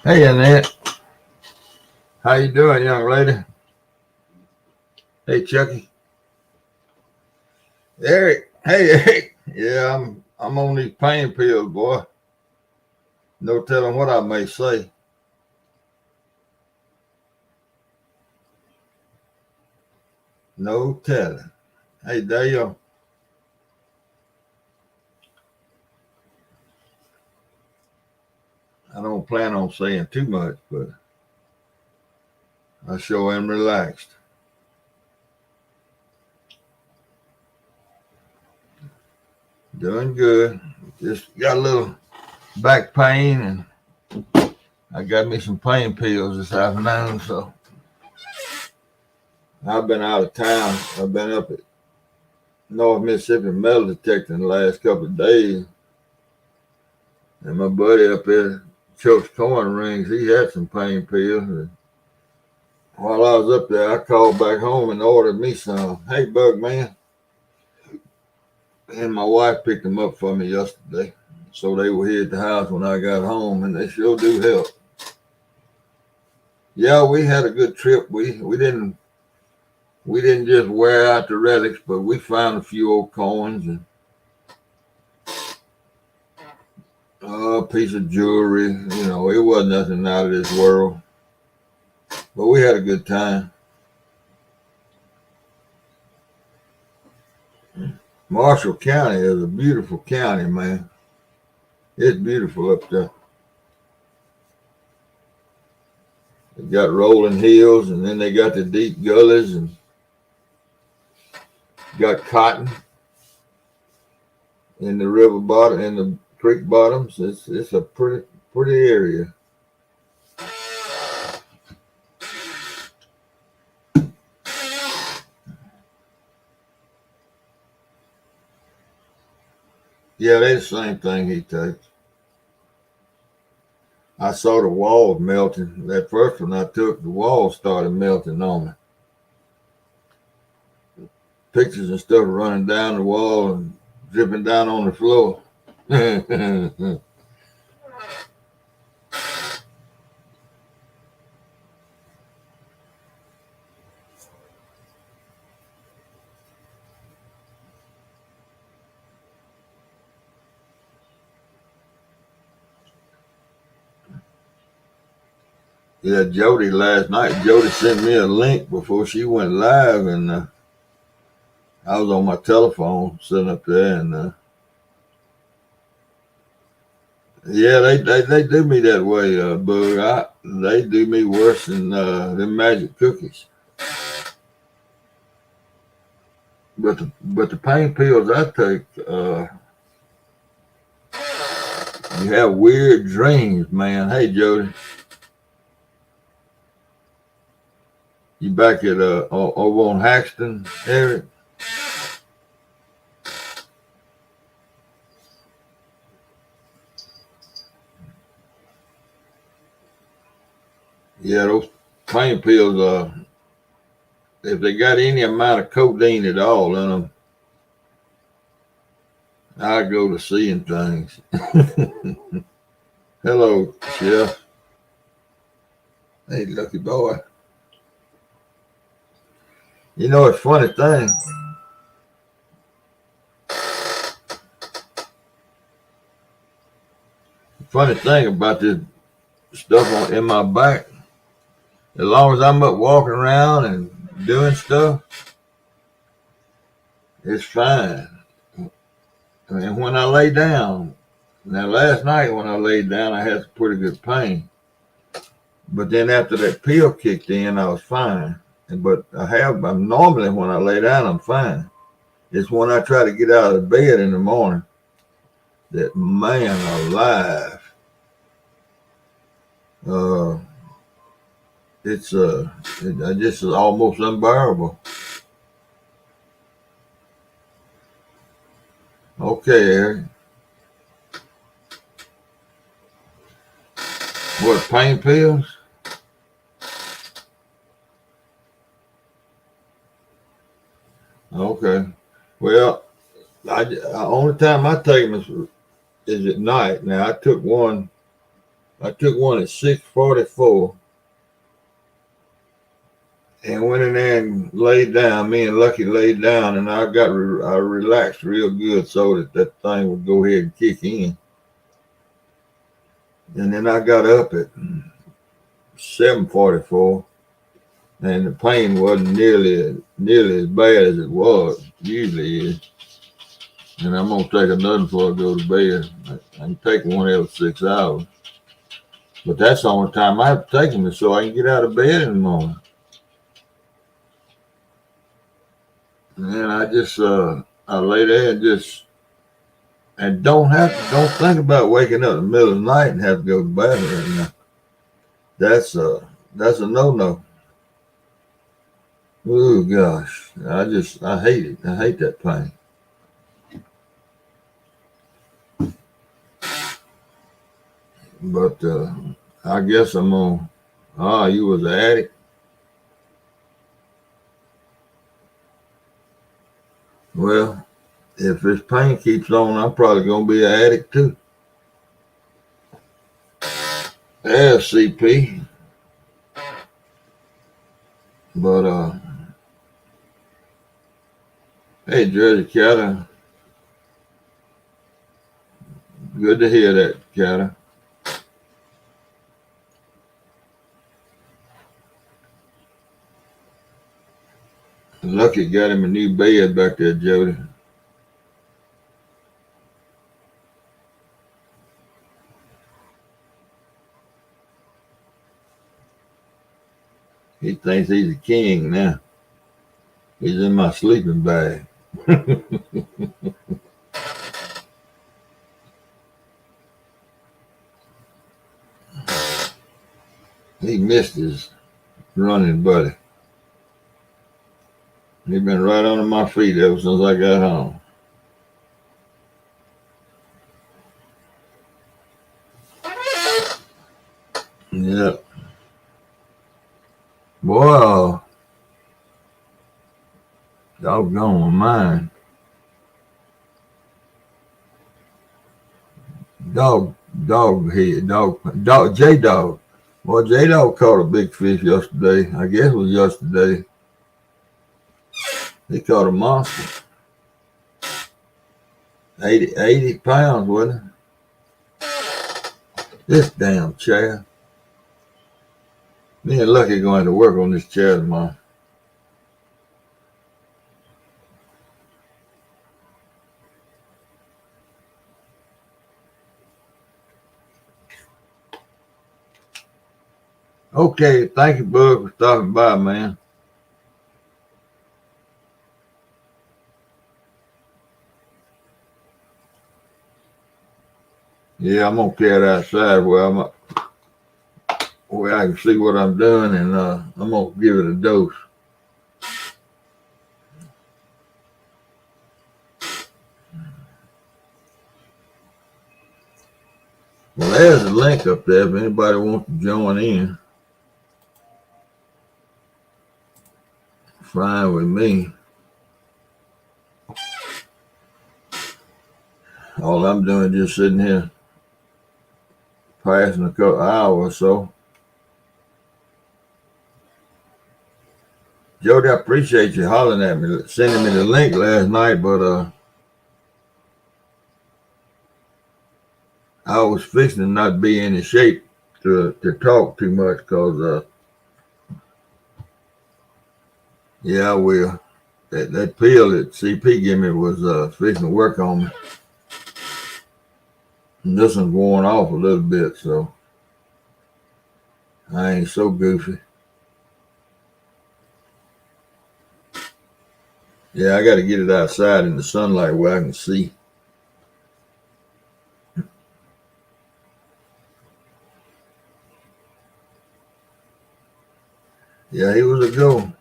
Hey, Annette. How you doing, young lady? Hey, Chucky. Eric. Hey, Eric. Yeah, I'm on these pain pills, boy. No telling what I may say. No telling. Hey, Dale. I don't plan on saying too much, but I sure am relaxed. Doing good. Just got a little back pain, and I got me some pain pills this afternoon. So I've been out of town. I've been up at North Mississippi metal detecting the last couple of days. And my buddy up there, Chuck's Corn Rings, he had some pain pills. And while I was up there, I called back home and ordered me some. Hey, Bug Man. And my wife picked them up for me yesterday. So they were here at the house when I got home, and they sure do help. Yeah, we had a good trip. We didn't just wear out the relics, but we found a few old coins and a piece of jewelry. You know, it wasn't nothing out of this world. But we had a good time. Marshall County is a beautiful county, man. It's beautiful up there. They got rolling hills, and then they got the deep gullies, and got cotton in the river bottom, in the creek bottoms. It's a pretty area. Yeah, that's the same thing he takes. I saw the walls melting. That first one I took, the walls started melting on me. Pictures and stuff running down the wall and dripping down on the floor. Yeah, Jody last night. Jody sent me a link before she went live, and I was on my telephone sitting up there, and yeah, they do me that way, Bug. They do me worse than them magic cookies. But the pain pills I take, you have weird dreams, man. Hey, Jody, you back at over on Haxton, Eric? Yeah, those pain pills. If they got any amount of codeine at all in them, I go to seeing things. Hello, Chef. Hey, lucky boy. You know, it's funny thing. Funny thing about this stuff in my back. As long as I'm up walking around and doing stuff, it's fine. And when I lay down, now last night when I laid down, I had some pretty good pain. But then after that pill kicked in, I was fine. But I'm normally when I lay down, I'm fine. It's when I try to get out of bed in the morning that, man alive, uh, it just is almost unbearable. Okay, Eric. What, pain pills? Okay. Well, the only time I take them is at night. Now, I took one I took one at 6:44 and went in there and laid down. Me and Lucky laid down, and I relaxed real good so that thing would go ahead and kick in. And then I got up at 7:44, and the pain wasn't nearly as bad as it usually is. And I'm gonna take another before I go to bed. I can take one every 6 hours, but that's the only time I have to take them is so I can get out of bed in the morning. And I just I lay there and don't think about waking up in the middle of the night and have to go to the bathroom. Now. That's a no. Oh gosh, I hate it. I hate that pain. But I guess I'm on. Ah, you was an addict. Well, if this pain keeps on, I'm probably gonna be an addict too. Yeah, CP. But hey, Jersey Catter, good to hear that, Catter. Lucky got him a new bed back there, Jody. He thinks he's a king now. He's in my sleeping bag. He missed his running buddy. He's been right under my feet ever since I got home. Yep. Boy, doggone mine. J-Dog. Well, J-Dog caught a big fish yesterday. I guess it was yesterday. He caught a monster. 80 pounds, wasn't it? This damn chair. Me and Lucky going to work on this chair tomorrow. Okay, thank you, Bud, for stopping by, man. Yeah, I'm gonna carry it outside where I can see what I'm doing, and I'm gonna give it a dose. Well, there's a link up there if anybody wants to join in. Fine with me. All I'm doing is just sitting here passing a couple hours or so. Jody, I appreciate you hollering at me, sending me the link last night, but I was fixing to not be in shape to talk too much because yeah, I will. That pill that CP gave me was fixing to work on me. And this one's worn off a little bit, so I ain't so goofy. Yeah, I got to get it outside in the sunlight where I can see. Yeah, he was a go.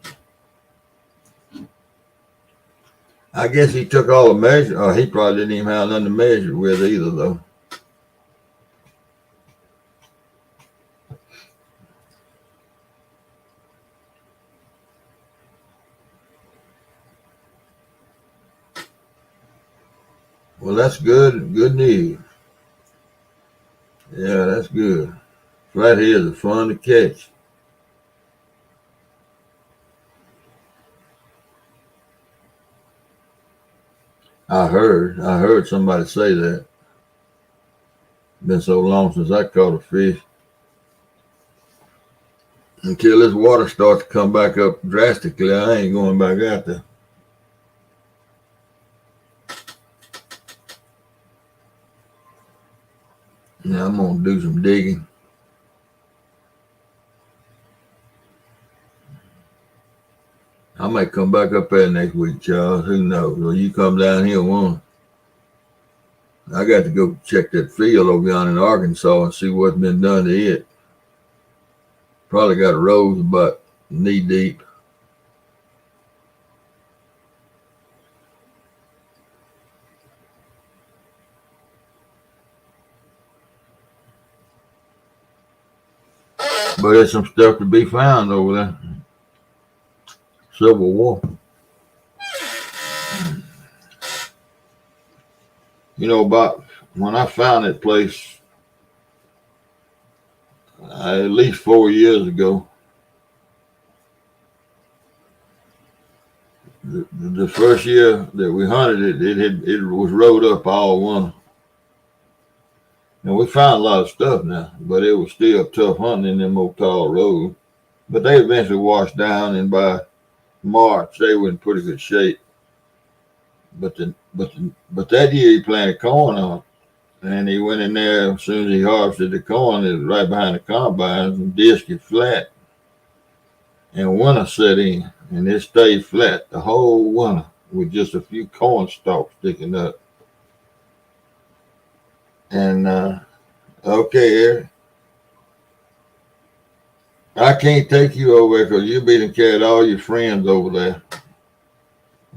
I guess he took all the measure. Oh, he probably didn't even have nothing to measure with either, though. Well, that's good. Good news. Yeah, that's good. Flatheads are fun to catch. I heard somebody say that. Been so long since I caught a fish. Until this water starts to come back up drastically, I ain't going back out there. Now I'm gonna do some digging. I might come back up there next week, Charles. Who knows? Or you come down here one. I got to go check that field over yonder in Arkansas and see what's been done to it. Probably got a rose about knee deep. But there's some stuff to be found over there. Civil War. You know, about when I found that place at least 4 years ago, the first year that we hunted it was rode up all winter. And we found a lot of stuff now, but it was still tough hunting in them old tall roads. But they eventually washed down, and by March they were in pretty good shape. But that year he planted corn on it, and he went in there as soon as he harvested the corn. It was right behind the combines, and disc it flat. And winter set in, and it stayed flat the whole winter with just a few corn stalks sticking up. And okay, Eric, I can't take you over there because you'll be done carried all your friends over there.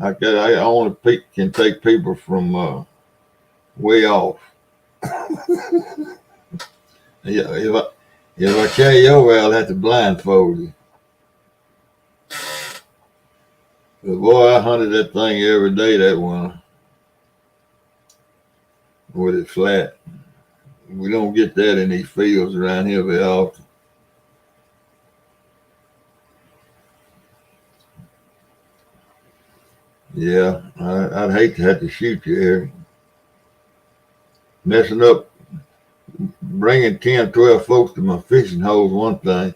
I only can take people from way off. Yeah, if I carry you over, I'll have to blindfold you. But boy, I hunted that thing every day that winter with it flat. We don't get that in these fields around here very often. Yeah, I'd hate to have to shoot you, Eric. Messing up, bringing 10, 12 folks to my fishing hole is one thing.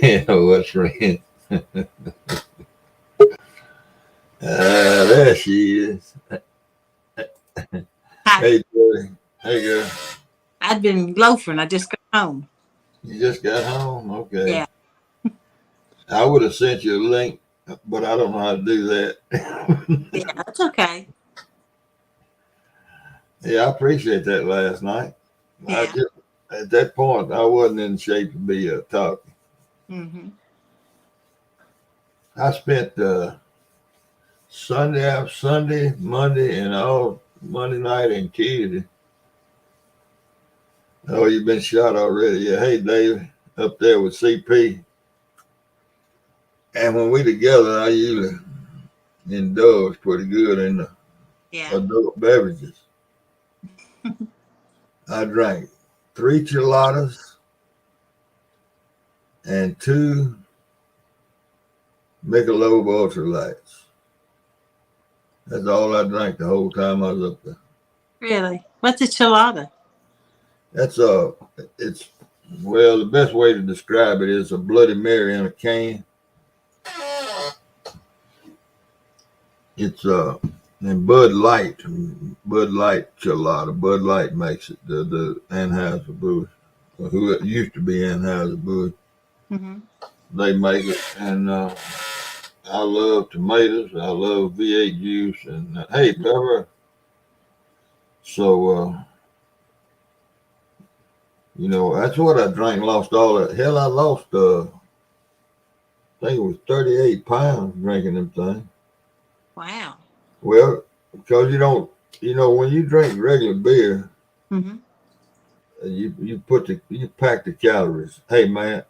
Yeah, what's friend? There she is. Hi. Hey, Joey. Hey, girl. I've been loafing. I just got home. You just got home? Okay. Yeah. I would have sent you a link, but I don't know how to do that. Yeah, that's okay. Yeah, I appreciate that last night. I Yeah. just, at that point, I wasn't in shape to be talking. Mm-hmm. I spent Sunday, Monday, and all Monday night and Tuesday. Oh, you've been shot already. Yeah. Hey, Dave, up there with CP. And when we together, I usually indulge pretty good in the Yeah. adult beverages. I drank 3 chiladas and 2 Michelob Ultralights. That's all I drank the whole time I was up there. Really? What's a chilada? That's it's well, the best way to describe it is a Bloody Mary in a can. It's and Bud Light Chilada. Bud Light makes it. The Anheuser-Busch, who it used to be Anheuser-Busch, Mm-hmm. they make it. And I love tomatoes. I love V8 juice. And hey, Pepper. So you know, that's what I drank. Lost all that. Hell, I lost. I think it was 38 pounds drinking them things. Wow. Well, because you don't, you know, when you drink regular beer, Mm-hmm. you pack the calories. Hey, man,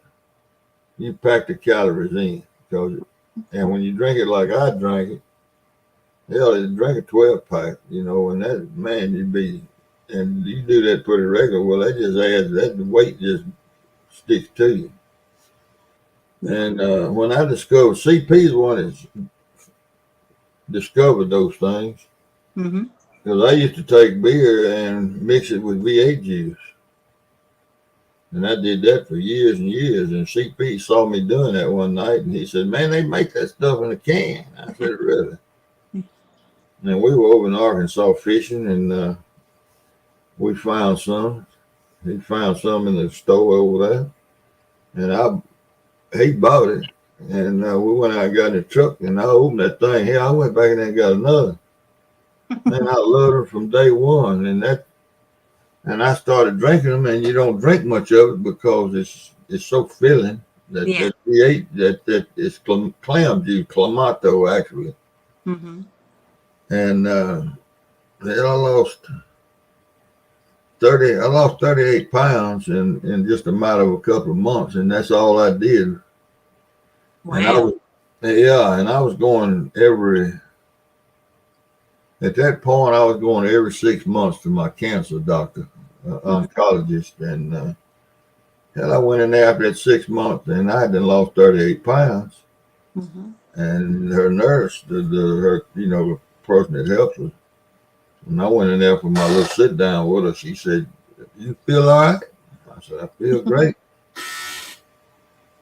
you pack the calories in and when you drink it like I drank it, Hell, they drink a 12 pack, and that, man, and you do that pretty regular. Well, that just adds, that the weight just sticks to you. And when I discovered, CP is the one that discovered those things. Mm-hmm. Because I used to take beer and mix it with V8 juice. And I did that for years and years. And CP saw me doing that one night, and he said, "Man, they make that stuff in a can." I said, "Really?" And we were over in Arkansas fishing, and we found some. He found some in the store over there, and he bought it. And we went out and got in the truck, and I opened that thing. Here, I went back in there and got another. Man, I loved it from day one, and I started drinking them. And you don't drink much of it because it's so filling. That Yeah. that V8 that it's clam juice, Clamato actually, Mm-hmm. and then I lost 30. I lost 38 pounds in just a matter of a couple of months, and that's all I did. And Wow. I was going at that point I was going every 6 months to my cancer doctor, oncologist, and hell, I went in there after that 6 months, and I had lost 38 pounds. Mm-hmm. And her nurse, the person that helps her, when I went in there for my little sit down with her, she said, "You feel all right?" I said, "I feel great."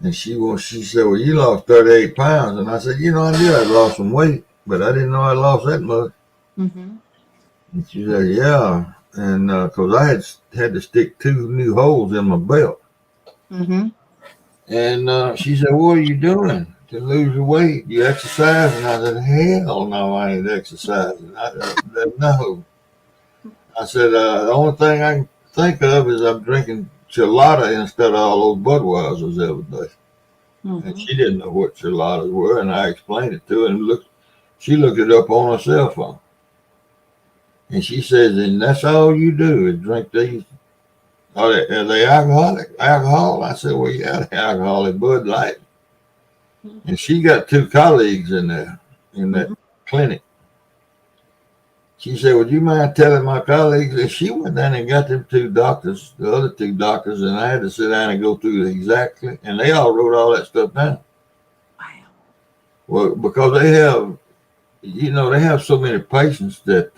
And she said, "Well, you lost 38 pounds." And I said, "I knew I lost some weight, but I didn't know I lost that much." Mm-hmm. And she said, "Yeah." And because I had to stick 2 new holes in my belt. Mm-hmm. And she said, "What are you doing to lose the weight? You exercise?" And I said, "Hell no, I ain't exercising." I said, "No." I said, "The only thing I can think of is I'm drinking Chilada instead of all those Budweisers every day." And Mm-hmm. she didn't know what Chiladas were, and I explained it to her, and she looked it up on her cell phone. And she says, "And that's all you do is drink these? Are they alcohol?" I said, "Well, yeah, they're alcoholic Bud Light." And she got 2 colleagues in there in that clinic. She said, "Would you mind telling my colleagues?" And she went down and got them 2 doctors, the other 2 doctors, and I had to sit down and go through exactly, and they all wrote all that stuff down. Wow. Well, because they have so many patients that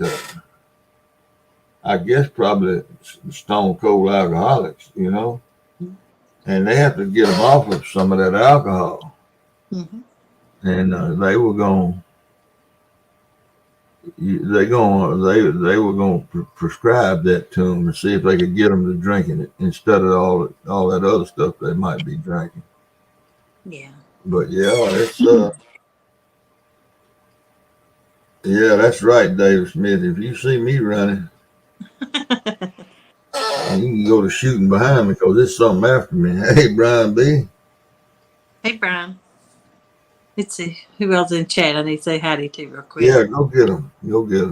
I guess probably stone cold alcoholics, and they have to get them off of some of that alcohol. Mm-hmm. And they were going they were going to prescribe that to them and see if they could get them to drinking it instead of all that other stuff they might be drinking. Yeah. But yeah, that's right, David Smith. If you see me running, you can go to shooting behind me because there's something after me. Hey, Brian B. Hey, Brian. Let's see who else in chat I need to say howdy to real quick. Yeah, go get them. Go get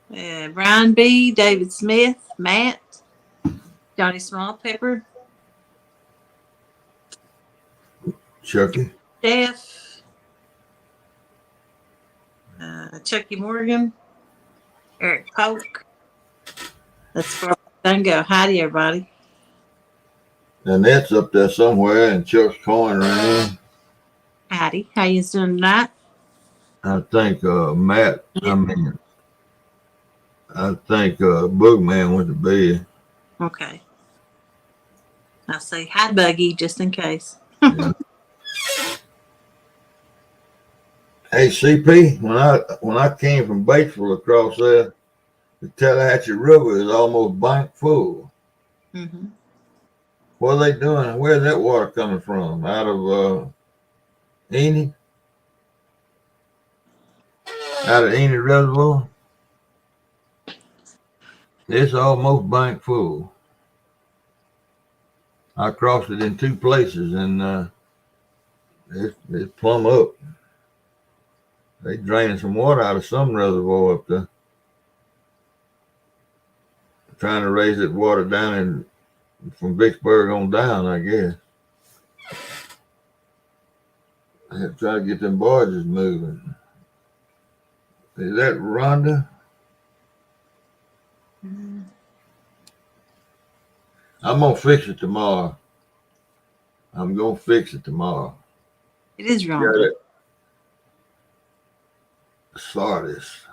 them. Brian B, David Smith, Matt, Johnny Small Pepper, Chucky. Jeff, Chucky Morgan, Eric Polk. Let's go. Go. Howdy, everybody. Annette's up there somewhere, and Chuck's coin ring. Howdy. How you doing tonight? I think I think Boogman went to bed. Okay. I'll say hi, Buggy, just in case. Yeah. Hey, CP, when I came from Batesville across there, the Tallahatchie River is almost bank full. Mm-hmm. What are they doing? Where's that water coming from? Out of Enid? Out of Enid Reservoir? It's almost bank full. I crossed it in 2 places, and it's plumb up. They draining some water out of some reservoir up there. Trying to raise that water down from Vicksburg on down, I guess. I have to try to get them barges moving. Is that Rhonda? Mm, I'm gonna fix it tomorrow. I'm gonna fix it tomorrow. it is Got Rhonda. it. Sardis.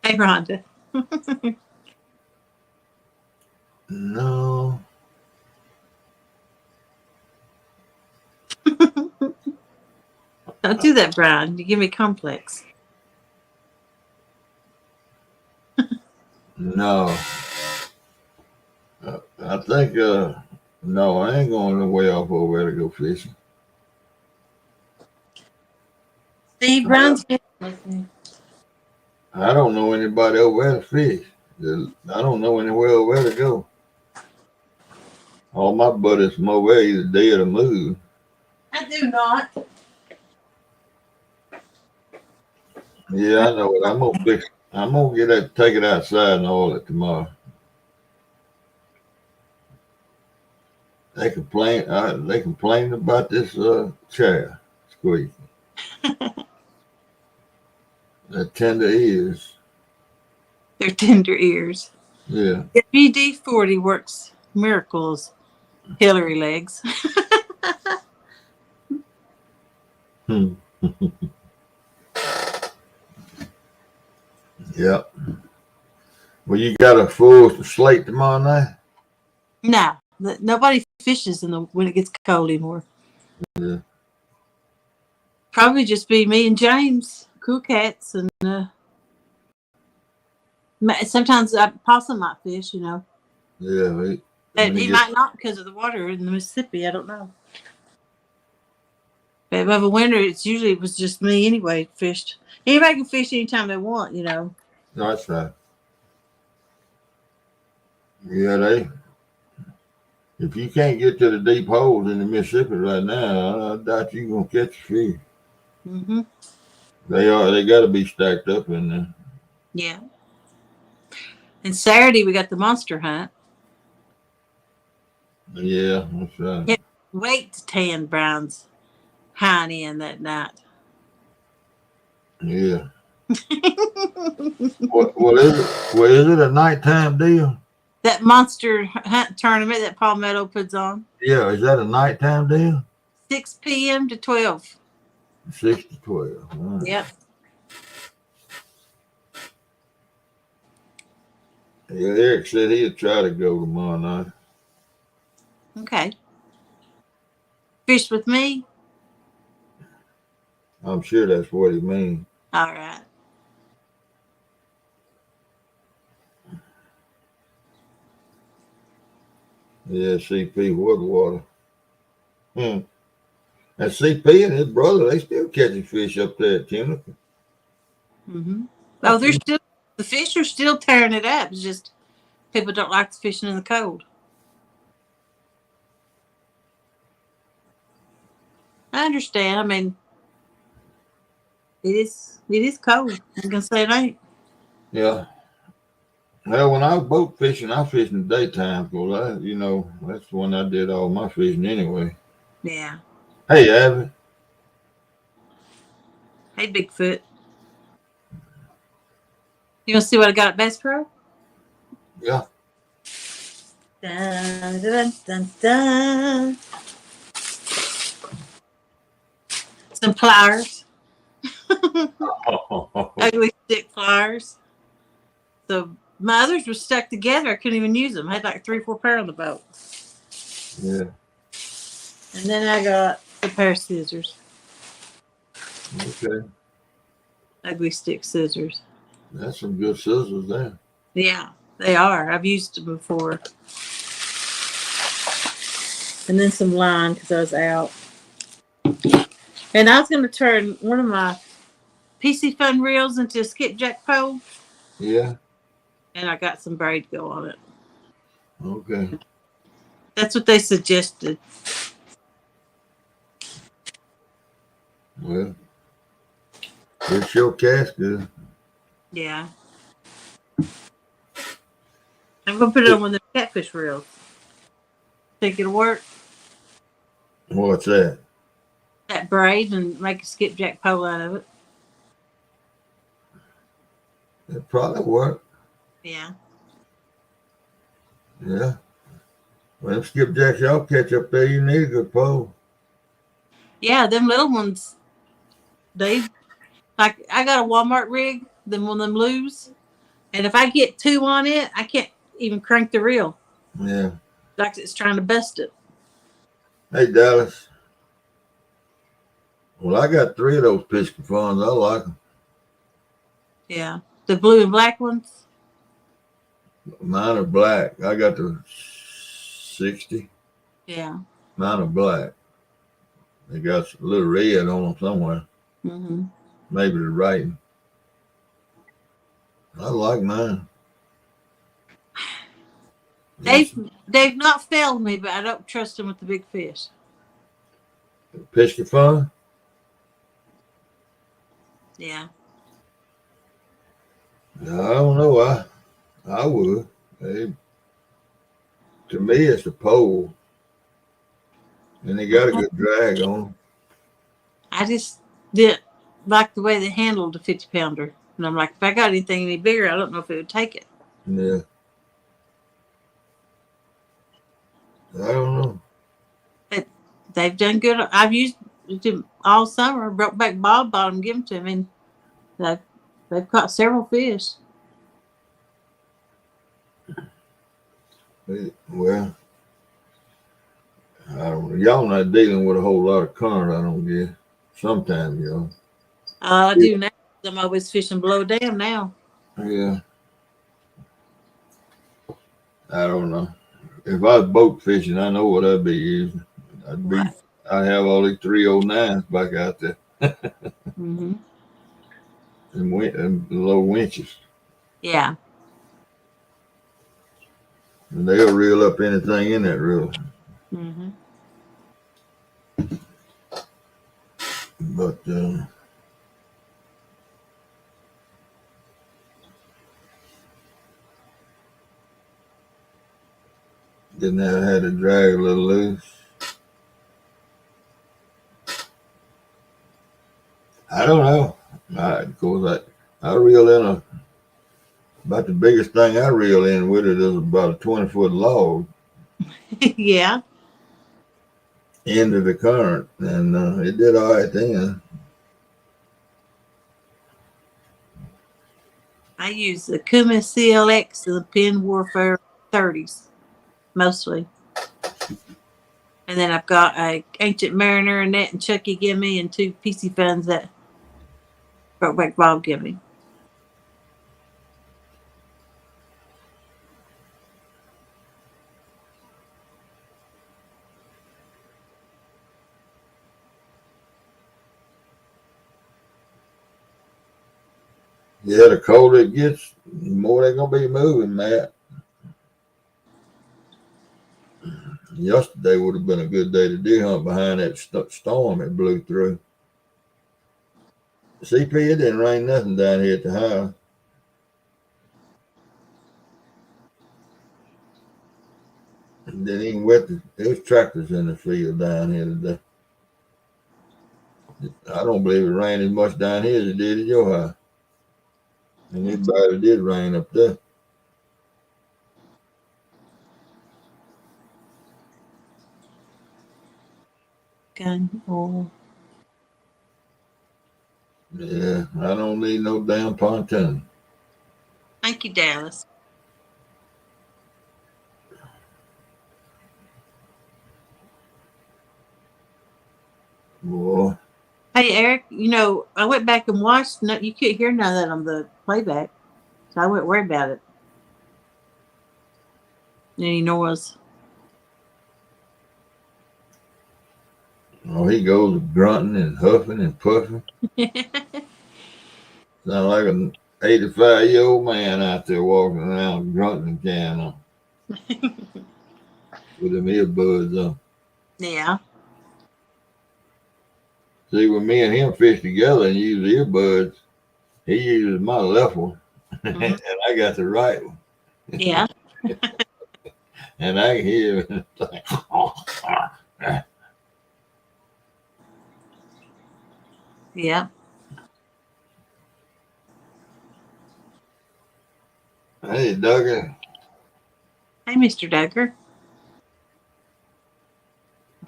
Hey, Rhonda. No. Don't do that, Brian. You give me complex. No. I think no, I ain't going way off over there to go fishing. Steve, Brian's with me. I don't know anybody over there to fish. I don't know anywhere over there to go. All my buddies from over there either dead or moved. I do not. Yeah, I know it. I'm gonna fix. I'm gonna get that, take it outside and all it tomorrow. They complain. They complain about this chair squeak. That tender ears. They're tender ears. Yeah. WD-40 works miracles. Hillary legs. Hmm. Yep. Well, you got a full slate tomorrow night. No, nobody fishes when it gets cold anymore. Yeah. Probably just be me and James, cool cats, and sometimes Possum might fish. Yeah. But he might not because of the water in the Mississippi. I don't know. But over winter, it was just me anyway. Fished. Anybody can fish anytime they want. No, that's right. Yeah, if you can't get to the deep holes in the Mississippi right now, I doubt you're gonna catch a fish. Mm-hmm. They got to be stacked up in there. Yeah. And Saturday we got the monster hunt. Yeah, that's right. Can't wait to tan Brown's hind end that night. Yeah. What is it? Well, is it a nighttime deal? That monster hunt tournament that Palmetto puts on. Yeah, is that a nighttime deal? 6 p.m. to 12. 6 to 12. Right. Yep. Yeah, Eric said he'd try to go tomorrow night. Okay. Fish with me? I'm sure that's what he means. All right. Yeah, CP Woodwater. And CP and his brother, they still catching fish up there at Timothy. Mm-hmm. Oh, the fish are still tearing it up. It's just people don't like the fishing in the cold. I understand. I mean, it is cold. I'm gonna say it ain't. Yeah. Well, when I was boat fishing, I fished in the daytime because that's when I did all my fishing anyway. Yeah. Hey, Abby. Hey, Bigfoot. You want to see what I got at Bass Pro? Yeah. Dun, dun, dun, dun. Some pliers. Ugly stick pliers. So my others were stuck together. I couldn't even use them. I had like 3 or 4 pair on the boat. Yeah. And then I got a pair of scissors. Okay. Ugly stick scissors. That's some good scissors there. Yeah, they are. I've used them before. And then some line because I was out. And I was going to turn one of my PC Fun reels into a skipjack pole. Yeah. And I got some braid go on it. Okay. That's what they suggested. Well, it's your cast good. Yeah. I'm going to put it on one of the catfish reels. Think it'll work? What's that? That braid and make a skipjack pole out of it. It probably work. Yeah. Yeah. Well, them skipjacks y'all catch up there, you need a good pole. Yeah, them little ones, they like I got a Walmart rig, them one of them loos. And if I get two on it, I can't even crank the reel. Yeah. Like it's trying to bust it. Hey, Dallas. Well, I got 3 of those Piscafons. I like them. Yeah. The blue and black ones. Mine are black. I got the 60. Yeah. Mine are black. They got a little red on them somewhere. Mm-hmm. Maybe the writing. I like mine. They've not failed me, but I don't trust them with the big fish. Piscafun? Yeah. No, I don't know. I would. They, to me, it's the pole. And they got a good drag on them. I just didn't like the way they handled the 50-pounder. And I'm like, if I got anything any bigger, I don't know if it would take it. Yeah. I don't know. But they've done good. I've used them all summer. Broke back Bob bottom, give them to me. And they've caught several fish. Well, I don't know. Y'all not dealing with a whole lot of current, I don't guess. Sometimes, y'all. I do now. I'm always fishing below dam now. Yeah. I don't know. If I was boat fishing, I know what I'd be using. Right. I'd have all these 309s back out there Mm-hmm. and low winches. Yeah. And they'll reel up anything in that reel. Mm-hmm. But didn't have had to drag a little loose. I don't know. Of course, I reel in about the biggest thing I reel in with it is about a 20-foot log Yeah. into the current, and it did all right then. I use the Kuma CLX and the Penn Warfare 30s mostly. And then I've got a Ancient Mariner and that and Chucky give me and 2 PC Funs that Brokeback Bob give me. Yeah, the colder it gets, the more they're gonna be moving, Matt. Yesterday would have been a good day to deer hunt behind that storm that blew through. CP, it didn't rain nothing down here at the house. It didn't even wet there was tractors in the field down here today. I don't believe it rained as much down here as it did at your house. And it barely did rain up there. Gun oil. Yeah, I don't need no damn pontoon. Thank you, Dallas. Boy. Hey, Eric, I went back and watched. No, you can't hear none of that on the playback. So I wouldn't worry about it. Any noise. Oh, he goes grunting and huffing and puffing. Sound like an 85-year-old man out there walking around grunting and carrying on with them earbuds on. Yeah. See, when me and him fish together and use earbuds, he uses my left one Mm-hmm. and I got the right one. Yeah. And I can hear him like, Yeah. Hey, Duggan. Hey, Mr. Duggar.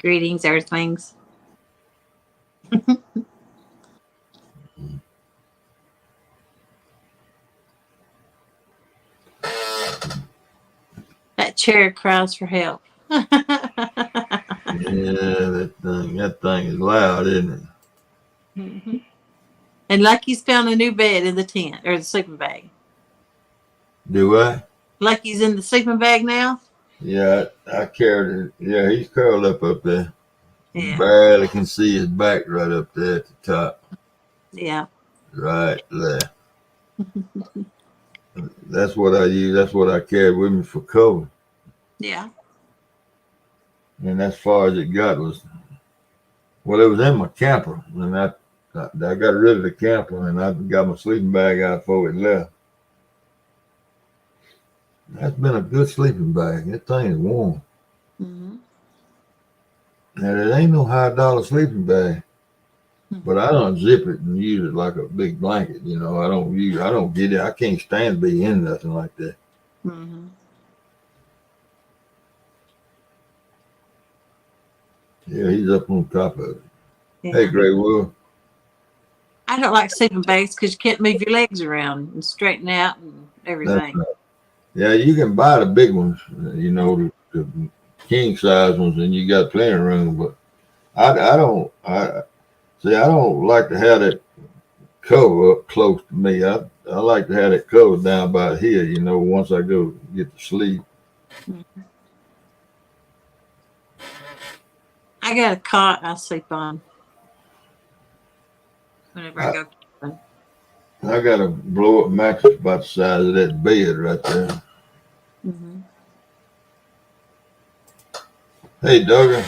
Greetings, Earthlings. That chair cries for help. Yeah, that thing is loud, isn't it? Mhm. And Lucky's found a new bed in the tent or the sleeping bag. Do I? Lucky's in the sleeping bag now. Yeah, I carried it. Yeah, he's curled up there. You Yeah, barely can see his back right up there at the top. yeah, Right there. That's what I use. That's what I carried with me for cover. yeah. And as far as it got was, well, it was in my camper. And I got rid of the camper and I got my sleeping bag out before it left. That's been a good sleeping bag. That thing is warm. Mm-hmm. And it ain't no high dollar sleeping bag. But I don't zip it and use it like a big blanket. You know, I don't get it. I can't stand to be in nothing like that. Mm-hmm. Yeah, he's up on top of it. Yeah. Hey, Gray Wolf. I don't like sleeping bags because you can't move your legs around and straighten out and That's everything. right. Yeah, you can buy the big ones, you know, the king size ones, and you got plenty of room. But I don't like to have that cover up close to me. I like to have it covered down by here, you know, once I go get to sleep. Mhm. I got a cot I sleep on whenever I I, go camping. I got a blow up mattress about the size of that bed right there. Mm-hmm. Hey, Duggan.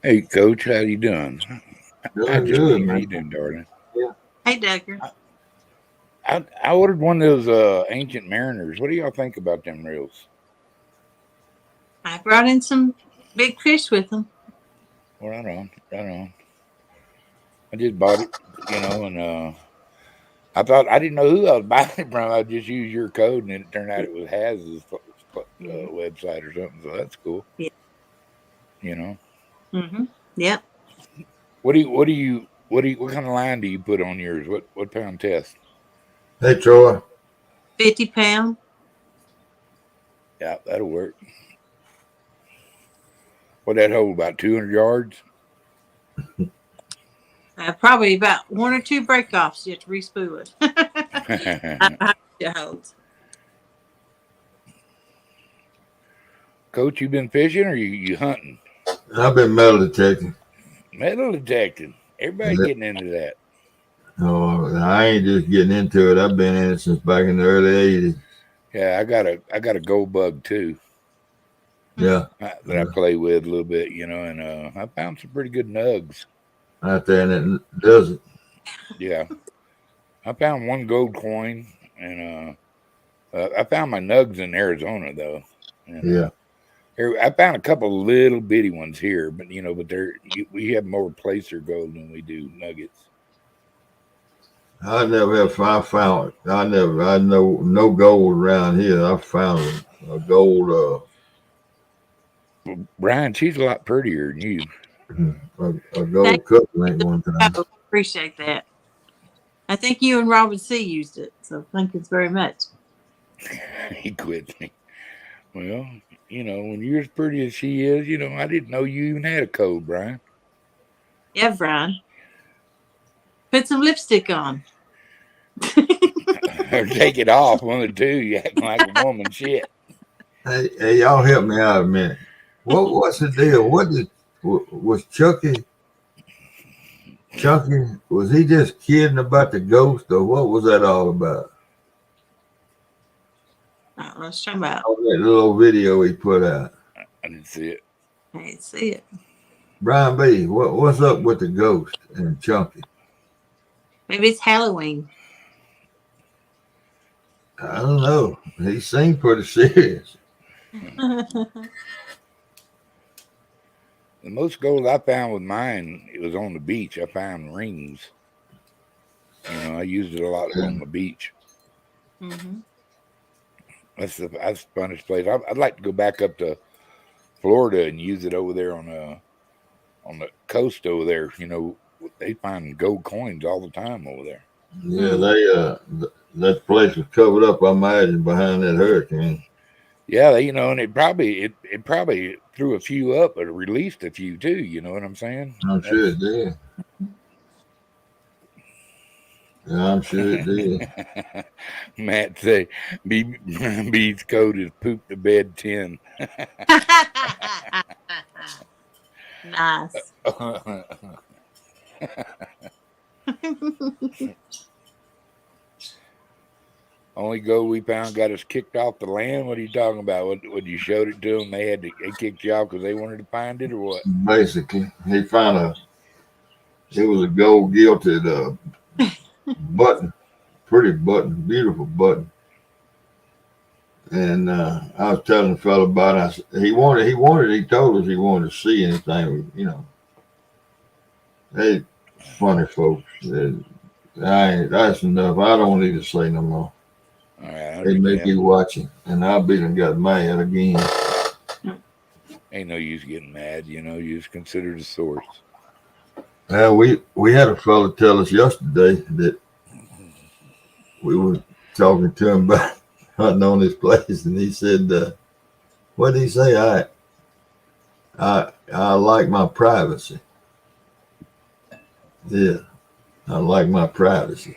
Hey, Coach, how you doing? Doing Just good, me. How man. you doing, darling? Hey, Duggar. I ordered one of those Ancient Mariners. What do y'all think about them reels? I brought in some big fish with them. Well, right on. I just bought it, and I thought I didn't know who I was buying it from. I just used your code, and then it turned out it was Haz's Mm-hmm. website or something. So that's cool. Yeah. You know, Mm-hmm. Yep. what kind of line do you put on yours? What pound test? Hey, Troy. 50 pound. Yeah, that'll work. What that hold about 200 yards? Probably about one or two break offs. You have to re-spool it. It holds. Coach, you been fishing or you hunting? I've been metal detecting. Metal detecting. Everybody getting into that. No, I ain't just getting into it. I've been in it since back in the early '80s. Yeah, I got a gold bug too Yeah, that I play with a little bit, and I found some pretty good nugs. out there in that desert. Yeah, I found one gold coin, and I found my nugs in Arizona though, and Yeah, here I found a couple little bitty ones here, but we have more placer gold than we do nuggets. I never have. I found. I never. I know no gold around here. I found a gold. Brian, she's a lot prettier than you. A Thank gold cup link one time. you. Appreciate that. I think you and Robin C used it. So thank you very much. He quit me. Well, when you're as pretty as she is, I didn't know you even had a code, Brian. Yeah, Brian. Put some lipstick on. Or take it off, one of the two. You acting like a woman. Shit. Hey, y'all help me out a minute. What's the deal? Was Chucky? Chucky, was he just kidding about the ghost, or what was that all about? I don't know what it's talking about. On that little video he put out. I didn't see it. I didn't see it. Brian B, what's up with the ghost and Chunky? Maybe it's Halloween. I don't know. He seemed pretty serious. The most gold I found with mine, it was on the beach. I found rings. I used it a lot on the beach. Mm-hmm. That's the funnest place. I'd like to go back up to Florida and use it over there on the coast over there. You know, they find gold coins all the time over there. Yeah, that place was covered up, I imagine, behind that hurricane. Yeah, you know, and it probably threw a few up, but it released a few too. You know what I'm saying? I'm sure it did. Yeah, I'm sure it did. Matt say B's code is poop to bed 10. Nice. Only gold we found got us kicked off the land. What are you talking about? What you showed it to them? They kicked you off because they wanted to find it, or what? Basically, he found it was a gold gilded button, pretty button, beautiful button. And I was telling the fellow about it. He told us he wanted to see anything, you know. They funny folks. That's enough. I don't need to say no more. All right, They make you watching, and I be done got mad again. Ain't no use getting mad, you know. You just consider the source. Well, we had a fellow tell us yesterday that we were talking to him about hunting on his place, and he said, "What did he say? I like my privacy." Yeah, I like my privacy.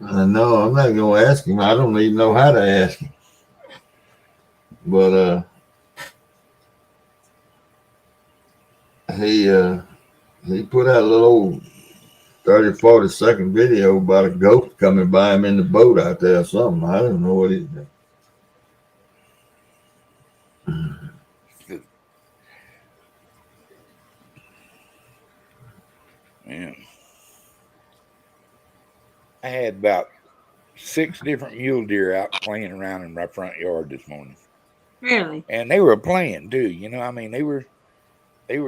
I know I'm not going to ask him. I don't even know how to ask him. But he put out a little old 30, 40-second video about a ghost coming by him in the boat out there or something. I don't know what he's doing. Man. I had about 6 different mule deer out playing around in my front yard this morning. Really? And they were playing too, you know. I mean, they were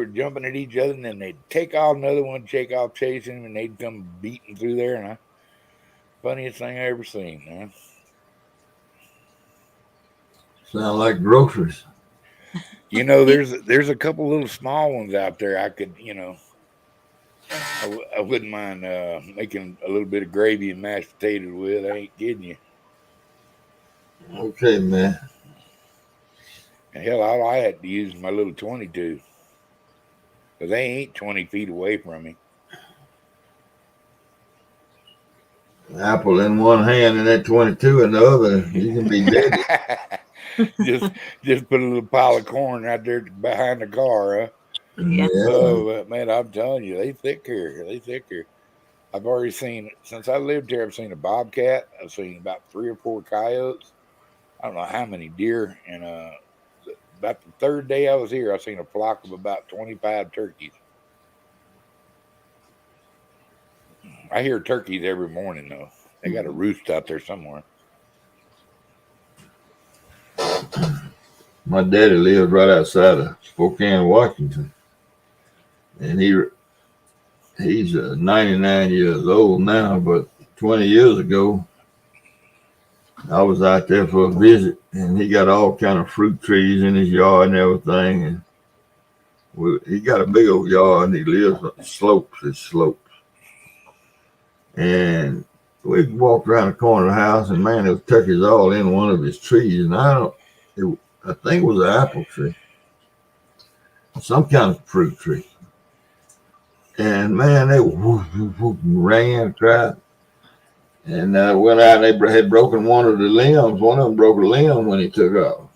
jumping at each other, and then they'd take off, another one take off chasing him, and they'd come beating through there. And funniest thing I ever seen, man. Sound like groceries. You know, there's a couple little small ones out there I could, you know, I wouldn't mind making a little bit of gravy and mashed potatoes with. I ain't kidding you. Okay, man. And hell, all I had to use was my little 22. Because they ain't 20 feet away from me. Apple in one hand and that 22 in the other. You can be dead. just put a little pile of corn out there behind the car, huh? Yeah. Oh, man, I'm telling you, they thick here. I've already seen, since I lived here, I've seen a bobcat. I've seen about 3 or 4 coyotes. I don't know how many deer. And about the 3rd day I was here, I seen a flock of about 25 turkeys. I hear turkeys every morning, though. They got a roost out there somewhere. My daddy lived right outside of Spokane, Washington. And he's 99 years old now, but 20 years ago, I was out there for a visit, and he got all kind of fruit trees in his yard and everything. And he got a big old yard, and he lives on slopes. And we walked around the corner of the house, and man, there was turkeys all in one of his trees. And I think it was an apple tree, some kind of fruit tree. And man, they ran, cried, and went out. And they had broken one of the limbs. One of them broke a limb when he took off.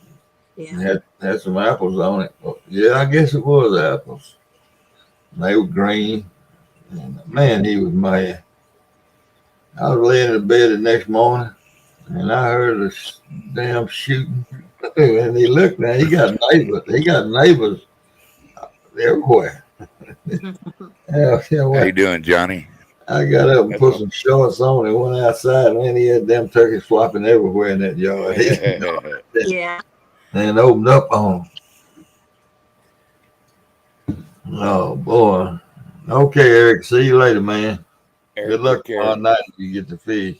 Yeah. Had some apples on it. Well, yeah, I guess it was apples. And they were green. And man, he was mad. I was laying in bed the next morning, and I heard a damn shooting. And he looked now. He got neighbors everywhere. How you doing, Johnny? I got up and put some shorts on and went outside, and man, he had them turkeys flopping everywhere in that yard. Yeah. And opened up on them. Oh boy, Okay, Eric. See you later, man. Eric, Good luck take care. tomorrow night if you get the fish.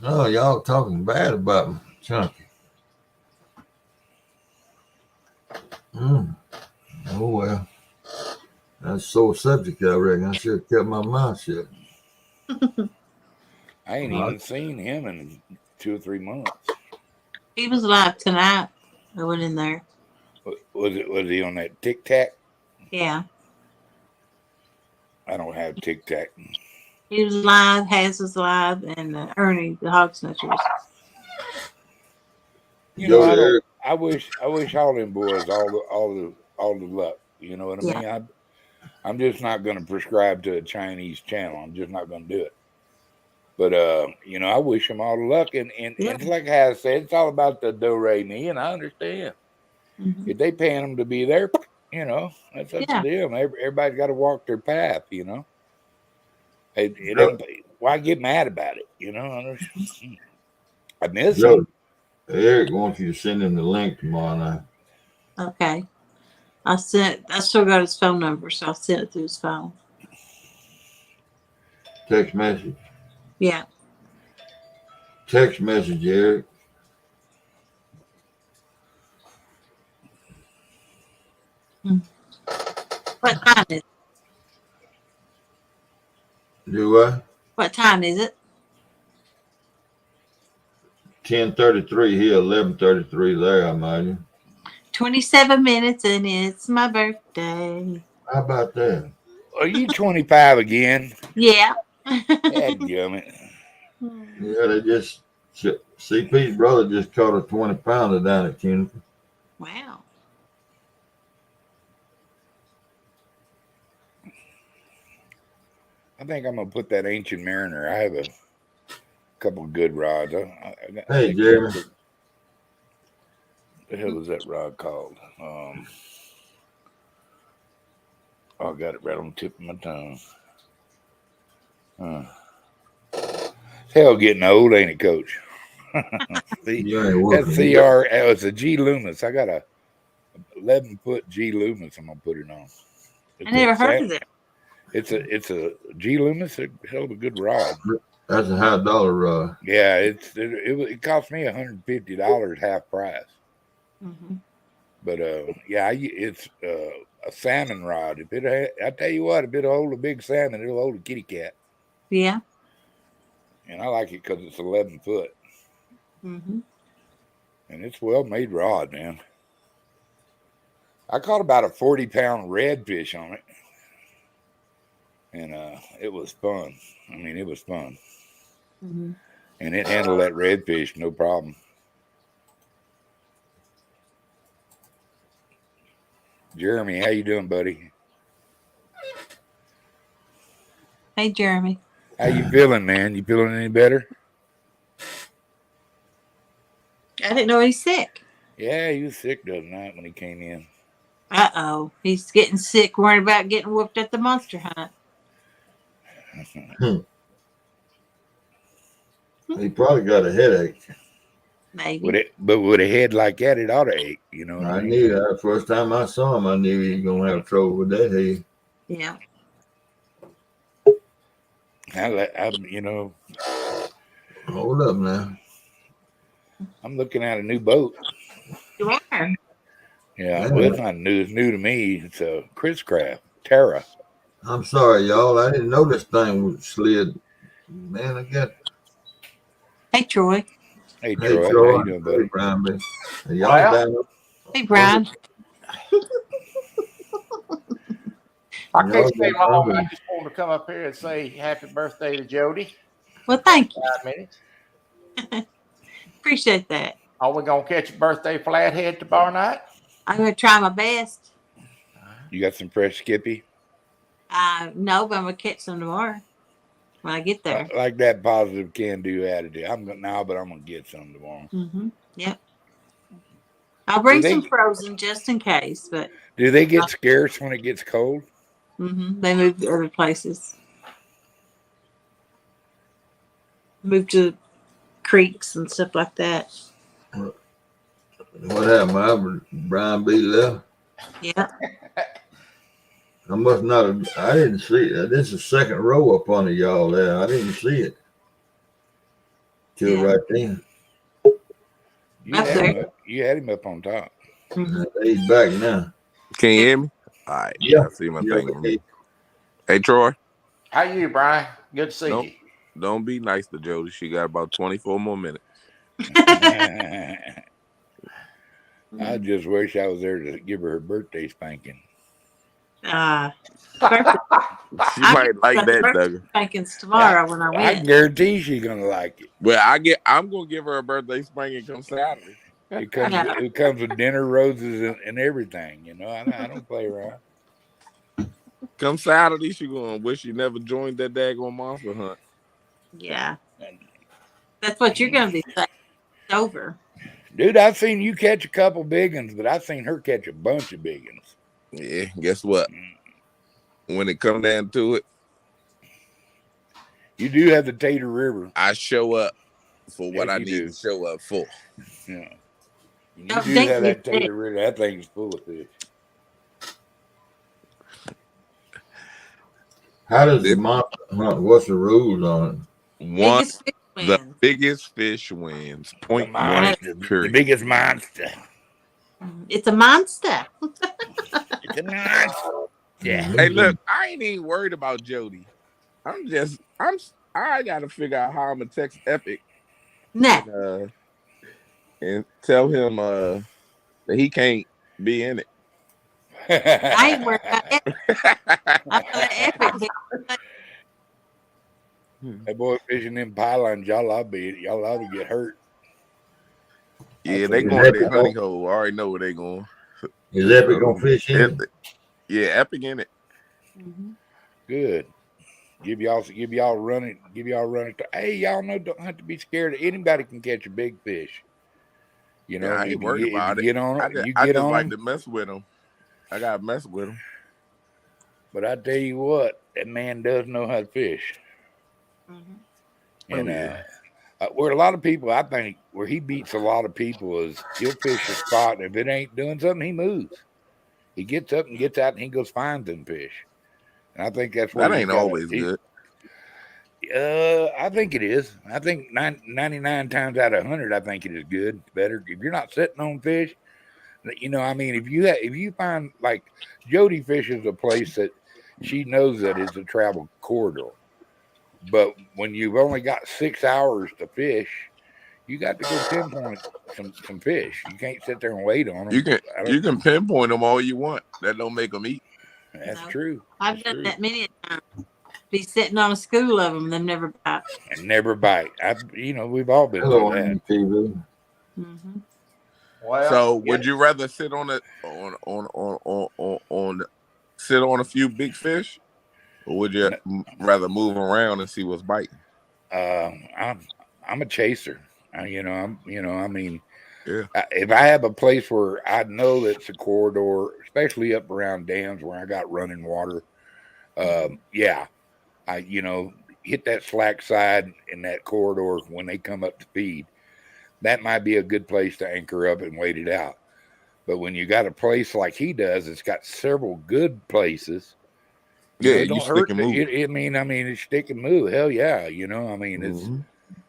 Oh, y'all talking bad about me, Chunky. Mm. Oh well. That's a sore subject, I reckon. I should have kept my mouth shut. I ain't even seen him in 2 or 3 months. He was live tonight. I went in there. Was he on that Tic Tac? Yeah. I don't have Tic Tac. He was live, Has was live, and Ernie, the hog snatcher, was. You know, Eric. I wish all them boys all the luck. You know what I mean? Yeah. I'm just not going to prescribe to a Chinese channel. I'm just not going to do it. But you know, I wish them all the luck. And Yeah. it's like I said, it's all about the do re mi, and I understand. Mm-hmm. If they paying them to be there, you know, that's up to them. Everybody's got to walk their path. You know, it ain't. Why get mad about it? You know, I miss them. Eric wants you to send him the link tomorrow night. Okay. I still got his phone number, so I sent it through his phone. Text message. Yeah. Text message, Eric. What time is it? Do what? What time is it? 10:33 here, 11:33 there, I imagine. 27 minutes, and it's my birthday. How about that? Are you 25 again? Yeah. Dadgummit. Yeah, they just CP's brother just caught a 20-pounder down at Kennedy. Wow. I think I'm gonna put that Ancient Mariner. I have a couple of good rods. Hey, Jeremy. What the hell is that rod called? I got it right on the tip of my tongue. Hell, getting old, ain't it, Coach? That's CR. It's a G Loomis. I got a 11-foot G Loomis. I'm gonna put it on. I never heard of it. It's a G Loomis. A hell of a good rod. That's a high dollar rod. Yeah, it cost me $150 half price. Mm-hmm. But yeah, it's a salmon rod. I tell you what, if it'll hold a big salmon, it'll hold a kitty cat. Yeah. And I like it because it's 11 foot. Mm-hmm. And it's well-made rod, man. I caught about a 40-pound redfish on it. And it was fun. I mean, it was fun. Mm-hmm. And it handled that redfish no problem. Jeremy, how you doing, buddy? Hey, Jeremy. How you feeling, man? You feeling any better? I didn't know he's sick. Yeah, he was sick the other night when he came in. Uh-oh. He's getting sick, worried about getting whooped at the monster hunt. He probably got a headache. Maybe. But with a head like that, it ought to ache, you know. I knew that. First time I saw him, I knew he was going to have trouble with that head. Yeah. You know. Hold up now. I'm looking at a new boat. You are. Yeah, well, it's not new. It's new to me. It's a Chris Craft Terra. I'm sorry, y'all. I didn't know this thing slid. Man, I got. Hey, Troy. Hey, Troy. How you doing, buddy? Hey, Brian. Y'all down. Hey, Brian. I can't stay long. I just wanted to come up here and say happy birthday to Jody. Well, thank you. 5 minutes. Appreciate that. Are we going to catch a birthday flathead tomorrow night? I'm going to try my best. You got some fresh Skippy? No, but I'm going to catch some tomorrow when I get there. Like that positive can-do attitude. But I'm going to get some tomorrow. Mm-hmm. Yep. I'll bring some frozen just in case. But do they get scarce when it gets cold? Mm-hmm. They move to other places. Move to creeks and stuff like that. What happened? Brian B left. Yeah. I must not have. I didn't see it. This is second row up under y'all there. I didn't see it till Yeah. right then. You had him up on top. Mhm. He's back now. Can you hear me? All right. Yeah. I see my Yeah, thing. okay. Hey, Troy, How you, Brian? Good to see Nope. you. don't be nice to Jody. She got about 24 more minutes. I just wish I was there to give her birthday spanking. Birthday She I might like got the that, birthday Doug. spankings tomorrow when I I win. guarantee she's gonna like it. Well, I'm gonna give her a birthday spanking come Saturday. It comes, Yeah. it comes with dinner, roses, and everything. You know, I don't play around. Come Saturday, she gonna wish she never joined that daggone monster hunt. Yeah. That's what you're gonna be saying. It's over. Dude, I've seen you catch a couple big ones, but I've seen her catch a bunch of big ones. Yeah, guess what? When it come down to it, You do have the Tater River. I show up for what Yes, I you need do. to show up for. Yeah. You Don't do date have me, that Tater River. That thing's full of fish. How does the monster hunt? What's the rules on One, Biggest fish the wins. biggest fish wins. The Point blank. monster, the Period. biggest monster. It's a monster. It's a monster. Yeah. Hey, look, I ain't even worried about Jody. I gotta figure out how I'm gonna text Epic No. and tell him that he can't be in it. I ain't worried about Epic. I thought Epic. That boy fishing them pylons, y'all ought to get hurt. Yeah, they going to their honey hole. I already know where they going. Is Epic gonna fish in? Yeah, Epic in it. Mm-hmm. Good. Give y'all running. Hey, y'all know don't have to be scared. Anybody can catch a big fish. You know, Yeah, I ain't worried about it. Get on I it. You just get on like them. to mess with him. I gotta mess with him. But I tell you what, that man does know how to fish. Mm-hmm. And yeah. where a lot of people, I think, where he beats a lot of people is he'll fish a spot, and if it ain't doing something, he moves. He gets up and gets out, and he goes find them fish. And I think that's where That ain't always good. I think it is. I think 99 times out of 100, I think it is good. Better if you're not sitting on fish. You know, I mean, if you find like Jody fishes a place that she knows that is a travel corridor, but when you've only got 6 hours to fish, you got to go pinpoint some fish. You can't sit there and wait on them. You can pinpoint them all you want. That don't make them eat. That's No. true. I've done that many a time. Be sitting on a school of them, them never bite. And never bite. We've all been Hello, through that. TV. Mm-hmm. Well, So would you rather sit on sit on a few big fish, or would you rather move around and see what's biting? I'm a chaser. If I have a place where I know that's a corridor, especially up around dams where I got running water, I hit that slack side in that corridor when they come up to feed. That might be a good place to anchor up and wait it out. But when you got a place like he does, it's got several good places. Yeah, it don't you stick hurt. and move. It's stick and move. Hell yeah, it's.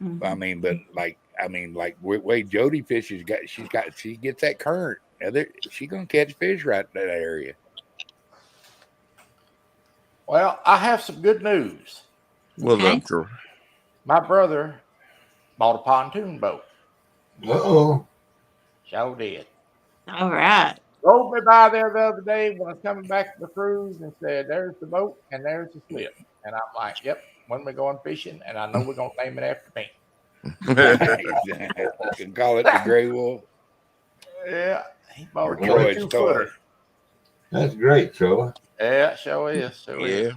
Mhm. Like way Jody fishes, she gets that current. She gonna catch fish right in that area. well, I have some good news. What's Okay. up, Troy? My brother bought a pontoon boat. Uh-oh. Sure did. All right. Drove me by there the other day when I was coming back from the cruise and said, "There's the boat and there's the slip." And I'm like, "Yep, when we're going fishing, and I know we're gonna name it after me." You can call it the Gray Wolf. Yeah, he bought a Troy's 22-footer. That's great, Troy. Yeah, sure is. Sure is.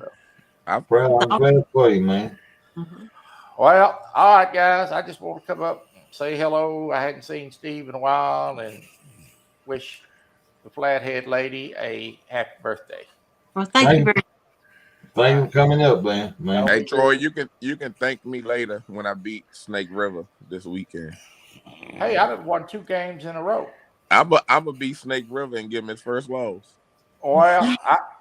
I'm glad for you, man. Mm-hmm. Well, all right, guys. I just want to come up and say hello. I hadn't seen Steve in a while, and wish the Flathead lady a happy birthday. Well, thank you very much. Thank you for coming up, man. Hey, Troy, you can thank me later when I beat Snake River this weekend. Hey, I done won 2 games in a row. I'm gonna be Snake River and give him his first loss. Well,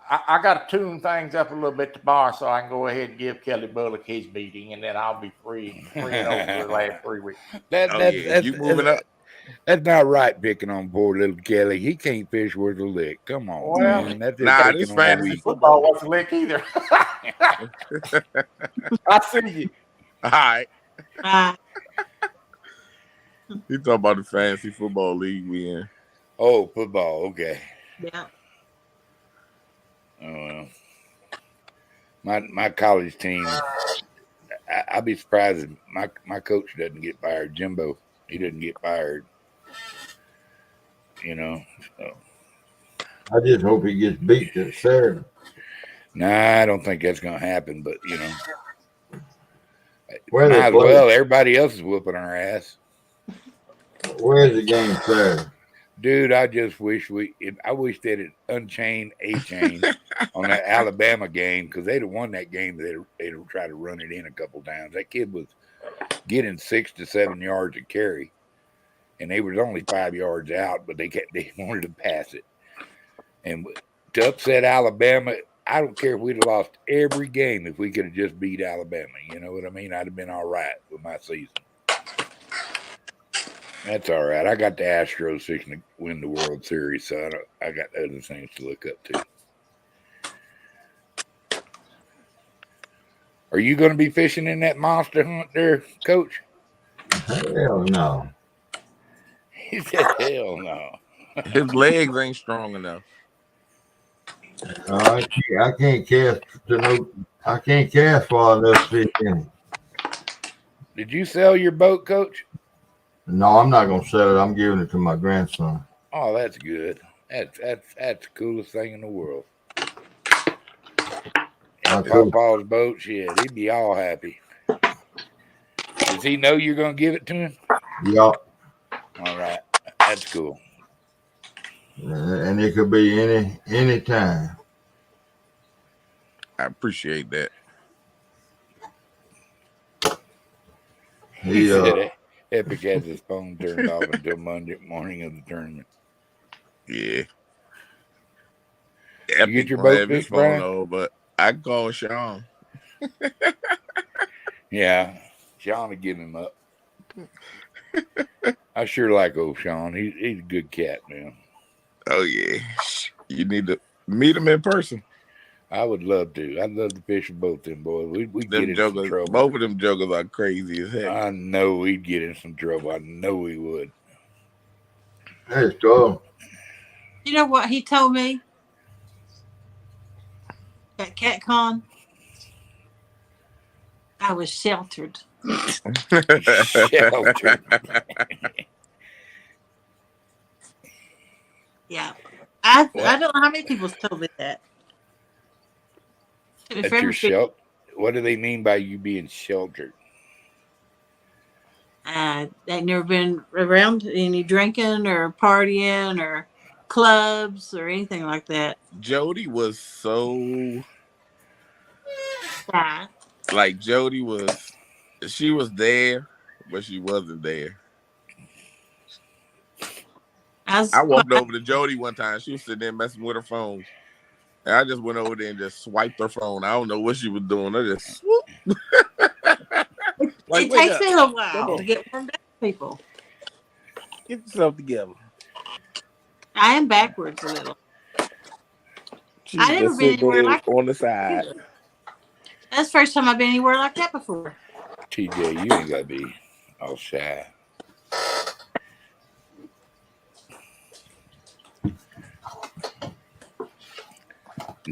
I got to tune things up a little bit tomorrow so I can go ahead and give Kelly Bullock his beating, and then I'll be free and over for the last 3 weeks. That Oh that yeah, that's you moving up? that's not right. Picking on poor little Kelly. He can't fish worth a lick. Come on, Well, man. That's just Nah, picking this on fantasy weak. Football wasn't lick either. I see you. All right. Uh, You talking about the fantasy football league we in? Oh, football. Okay. yeah. Oh, well. My college team. I'd be surprised if my coach doesn't get fired. Jimbo, he doesn't get fired. You know. So. I just hope he gets beat this Saturday. Nah, I don't think that's gonna happen. But you know, Where might they as play? well. Everybody else is whooping our ass. Where's the game Saturday? Dude, I just wish I wish they'd have unchained A-Chain on that Alabama game because they'd have won that game. They'd have tried to run it in a couple times. That kid was getting 6 to 7 yards a carry, and they was only 5 yards out, but they wanted to pass it. And to upset Alabama, I don't care if we'd have lost every game if we could have just beat Alabama. You know what I mean? I'd have been all right with my season. That's all right. I got the Astros fixing to win the World Series, so I got other things to look up to. Are you going to be fishing in that monster hunt there, Coach? Hell no. He said, hell no. His legs ain't strong enough. I can't cast to no. I can't cast far enough to fish in it. Did you sell your boat, Coach? No, I'm not gonna sell it. I'm giving it to my grandson. Oh, that's good. That's the coolest thing in the world. And Papa's boat, shit, he'd be all happy. Does he know you're going to give it to him? Yup. All right. That's cool. And it could be any time. I appreciate that. He said Epic has his phone turned off until Monday morning of the tournament. Yeah. You get your boat fixed, Brian? Old, but I can call Sean. Yeah. Sean will give him up. I sure like old Sean. He's a good cat, man. Oh, yeah. You need to meet him in person. I would love to. I'd love to fish with both them boys. We get Them in some jokers, trouble. both of them jokers are crazy as heck. I know we'd get in some trouble. I know we would. That's cool. You know what he told me at CatCon? I was sheltered. Sheltered. Yeah. I don't know how many people told me that. If That's your shelter. What do they mean by you being sheltered? I've never been around any drinking or partying or clubs or anything like that. Jody was so Yeah. like she was there, but she wasn't there. I walked over to Jody one time. She was sitting there messing with her phone. And I just went over there and just swiped her phone. I don't know what she was doing. I just swoop. It takes me a while to get warmed up, people. Get yourself together. I am backwards a little. I never been anywhere like on the side. That's the first time I've been anywhere like that before. TJ, you ain't got to be all shy.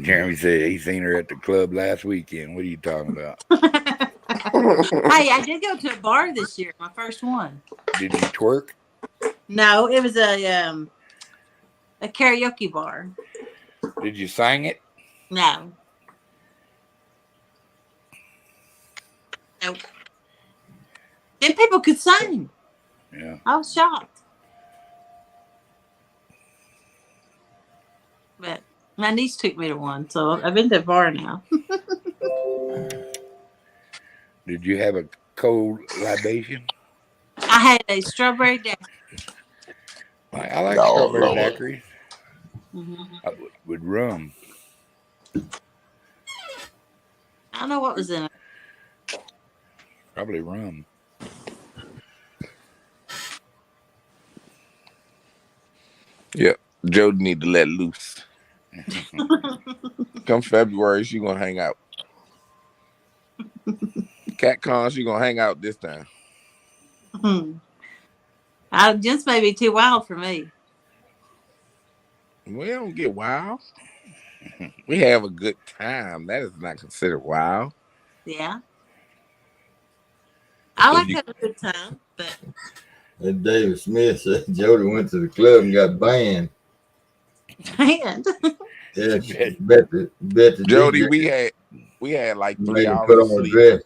Jeremy said he seen her at the club last weekend. What are you talking about? Hey, I did go to a bar this year, my first one. Did you twerk? No, it was a karaoke bar. Did you sing it? No. Nope. Then people could sing. Yeah. I was shocked. But my niece took me to one, so I've been to a bar now. Did you have a cold libation? I had a strawberry daiquiri. I like Oh, strawberry Lord. daiquiris. Hmm. With rum. I don't know what was in it. Probably rum. Yep. Jody need to let loose. Come February, she gonna hang out. CatCon, she gonna hang out this time. Just may be too wild for me. We don't get wild. We have a good time. That is not considered wild. Yeah. I If like you- having a good time, but And David Smith said Jody went to the club and got banned. man, Yeah, bet the Jody, DJ we had like 3 made him hours put of on a sleep dress.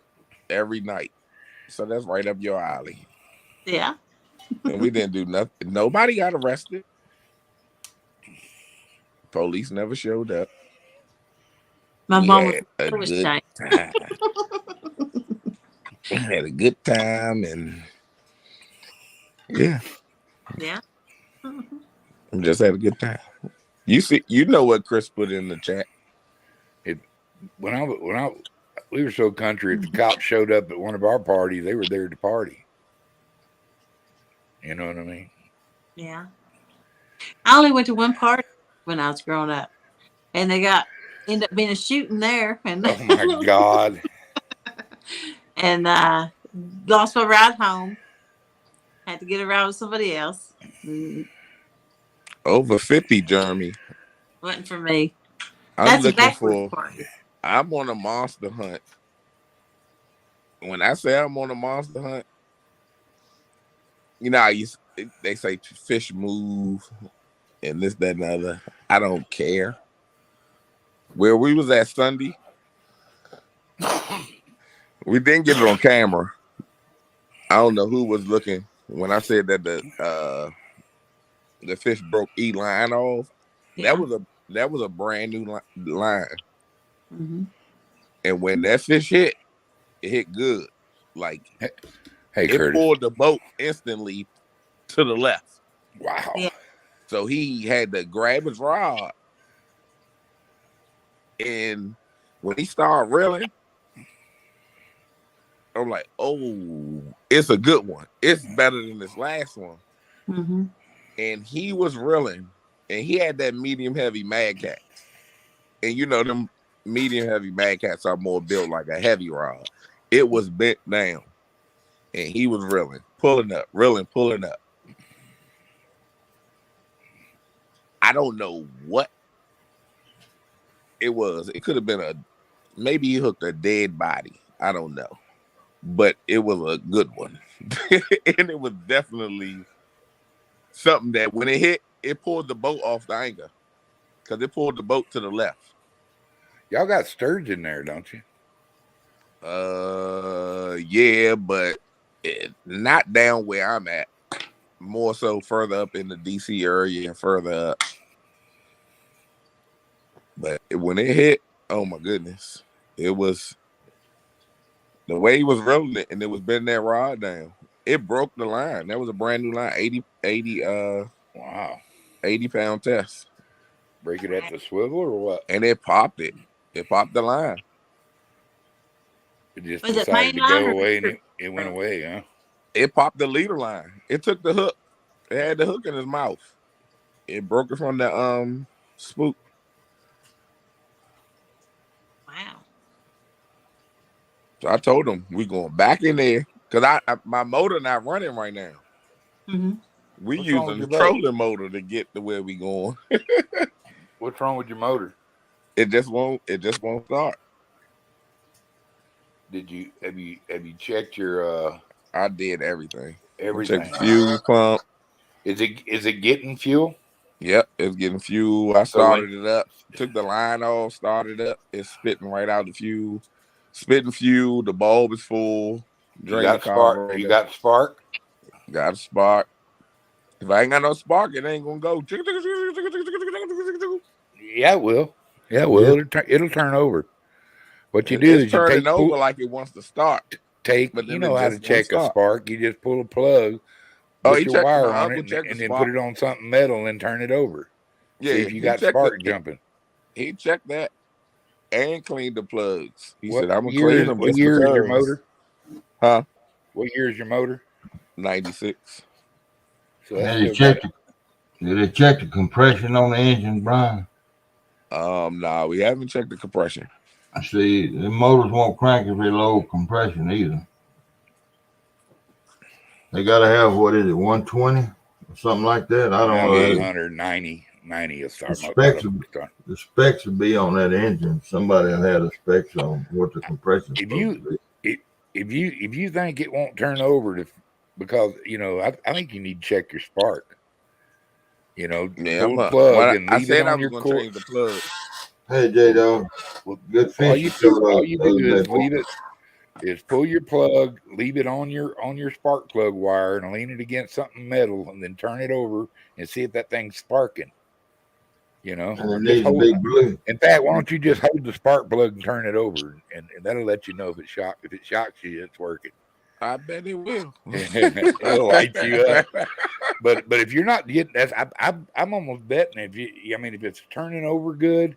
every night. So that's right up your alley. yeah. And we didn't do nothing. Nobody got arrested. Police never showed up. My We mom was had a so good ashamed. time. We had a good time, and yeah, Yeah. we just had a good time. You know what Chris put in the chat? We were so country. If the cops showed up at one of our parties, they were there to party. You know what I mean? Yeah. I only went to one party when I was growing up, and ended up being a shooting there, and Oh my God! and lost my ride home. Had to get a ride with somebody else. Over 50, Jeremy. Wasn't for me. I'm That's a looking backwards for. party. I'm on a monster hunt. When I say I'm on a monster hunt, you know, they say fish move and this, that, and the other. I don't care. Where we was at Sunday, we didn't get it on camera. I don't know who was looking when I said that the fish broke E line off. Yeah. That was a brand new line. Mm-hmm. And when that fish hit, it hit good. Like Hey, it Curtis. pulled the boat instantly to the left. Wow. Yeah. So he had to grab his rod, and when he started reeling, I'm like, "Oh, it's a good one. It's better than this last one." Mm-hmm. And he was reeling, and he had that medium heavy Mad Cat, and you know them medium heavy Mad Cats are more built like a heavy rod. It was bent down, and he was reeling, pulling up, reeling, pulling up. I don't know what it was. It could have been maybe he hooked a dead body. I don't know. But it was a good one. And it was definitely something that when it hit, it pulled the boat off the anchor. Because it pulled the boat to the left. Y'all got sturgeon there, don't you? Yeah, but not down where I'm at. More so further up in the DC area and further up. But when it hit, oh my goodness. It was the way he was rolling it, and it was bending that rod down. It broke the line. That was a brand new line, 80 Wow. 80-pound test. Break it at the swivel or what? And it popped it. It popped the line. It just Was it decided to mainline go or away, and leader? it went away, huh? It popped the leader line. It took the hook. It had the hook in his mouth. It broke it from the spook. Wow. So I told him we going back in there because my motor not running right now. Mm-hmm. We What's wrong using the with your boat? trolling motor to get to where we going. What's wrong with your motor? It just won't start. Have you checked your I did everything. everything? Check the fuel pump. Is it getting fuel? Yep, it's getting fuel. I So when- started it up, took the line off, started up. It's spitting right out the fuel. Spitting fuel. The bulb is full. You got spark? You got spark? Got a spark. If I ain't got no spark, it ain't gonna go. Yeah, it will. Yeah, it will. It'll turn over. What you do It's is you turning over like it wants to start. but but you then know it how to just won't check a start. spark. You just pull a plug, Oh, put he your checked. wire No, I on will it check the and then spark. put it on something metal and turn it over. See Yeah, if you he got checked spark it. jumping. He checked that and cleaned the plugs. He What said, "I'm gonna year clean is them what just year is your because." motor? Huh? What year is your motor? 96. So that's Did still they check got did they check the compression on the engine, Brian? Nah, we haven't checked the compression. See, the motors won't crank if they low compression either. They gotta have, what is it, 120 or something like that? I don't know. 190 90 or The something. specs, the specs will be on that engine. Somebody will have the specs on what the compression is If supposed to be. if you think it won't turn over because I think you need to check your spark. Yeah, Pull the plug and I leave it said I on was your gonna core. change the plug. Hey, J Dog, Well, good all fish you you showed do, all up you the do other is day. leave it. Is pull your plug, leave it on your spark plug wire, and lean it against something metal, and then turn it over and see if that thing's sparking. And Or it just needs a hold. big blue. In fact, why don't you just hold the spark plug and turn it over, and that'll let you know if it shocks you, it's working. I bet it will. It'll light you up. But if you're not getting that, I'm almost betting if it's turning over good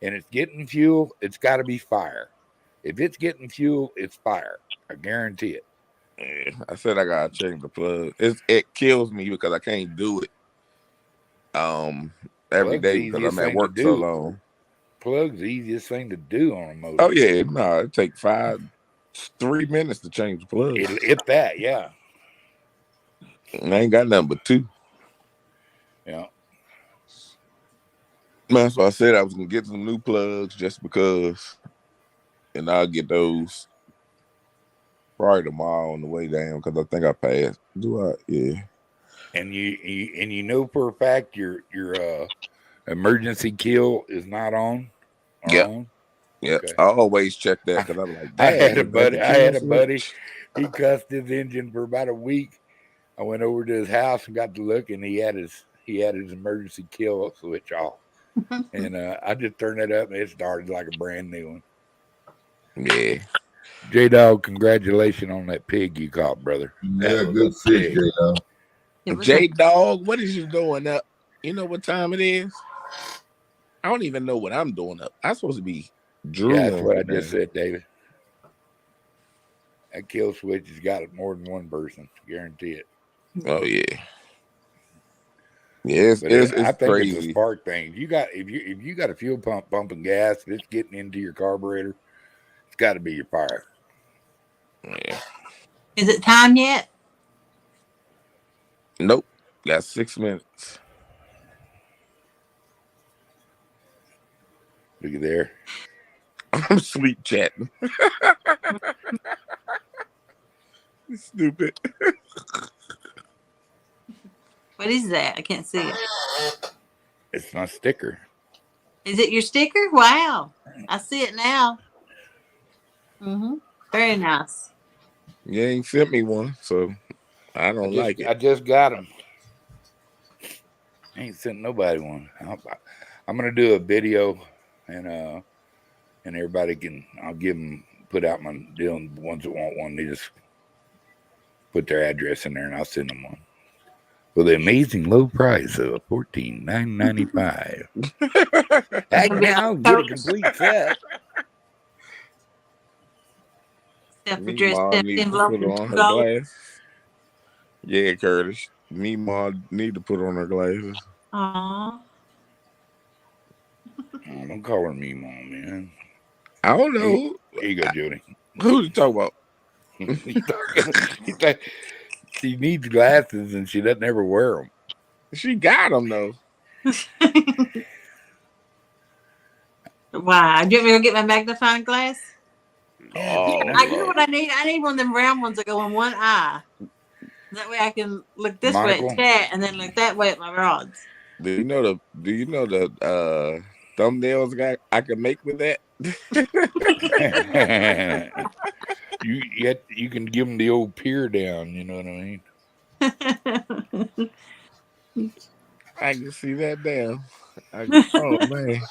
and it's getting fuel, it's got to be fire. If it's getting fuel, it's fire. I guarantee it. Yeah, I said I gotta change the plug. It kills me because I can't do it every Plug's the day because easiest I'm at thing to work so do. long. Plug's the easiest thing to do on a motor. Oh yeah, no, it take 3 minutes to change the plug. If that, yeah. I ain't got nothing but 2. Yeah. That's why I said I was gonna get some new plugs just because, and I'll get those probably tomorrow on the way down because I think I passed. Do I? Yeah. And you know for a fact your emergency kill is not on or Yep. on. Yep. Okay. I always check that because I'm like, I dang, had a is that the buddy. I had kill a buddy. switch? He cussed his engine for about a week. I went over to his house and got to look, and he had his emergency kill switch off. And I just turned it up, and it started like a brand new one. Yeah. J Dog, congratulations on that pig you caught, brother. Yeah, good fish, J Dog. J Dog, what is you doing up? You know what time it is? I don't even know what I'm doing up. I'm supposed to be drooling. Yeah, that's what I just said, David. That kill switch has got more than one person. Guarantee it. Oh yeah. Yes, it's I think crazy. it's a spark thing. If you got a fuel pump pumping gas, if it's getting into your carburetor, it's got to be your fire. Yeah. Is it time yet? Nope. Got 6 minutes. Look at there. I'm sleep chatting. Stupid. What is that? I can't see it. It's my sticker. Is it your sticker? Wow. I see it now. Very nice. You ain't sent me one, so I don't like it. I just got them. I ain't sent nobody one. I'm gonna do a video, and everybody I'll give them, put out my deal. And the ones that want one, they just put their address in there, and I'll send them one for the amazing low price of $14,995. Act now, get a complete set. Self-addressed Meemaw stamp need to envelope put and on her $2. glasses. Yeah, Curtis. Meemaw need to put on her glasses. Aww. Oh, don't call her Meemaw, man. I don't know. Here you go, Jody. Who you talking about? She needs glasses and she doesn't ever wear them. She got them though. Why? Do you want me to go get my magnifying glass? Oh, You know what I need? I need one of them round ones that go in one eye. That way I can look this way at chat and then look that way at my rods. Do you know the thumbnails I can make with that? you can give them the old peer down, you know what I mean? I can see that down. Oh man.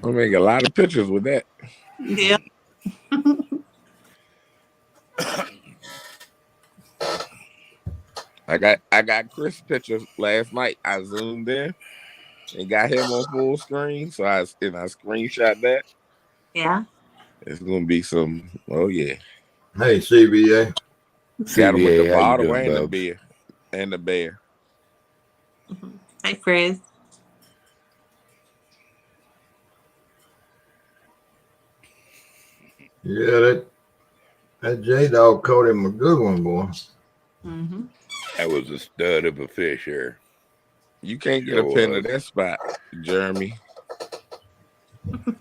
I'll make a lot of pictures with that. Yeah. I got Chris' picture last night. I zoomed in and got him on full screen. So I screenshot that. Yeah. It's gonna be some. Oh yeah, Hey, CBA. got him with the CBA, how you bottle doing, and the Bubs? beer and the bear. Hey, Fred. Yeah, that J Dog caught him a good one, boy. Mm-hmm. That was a stud of a fish here. You can't get Sure a pin was. at that spot, Jeremy.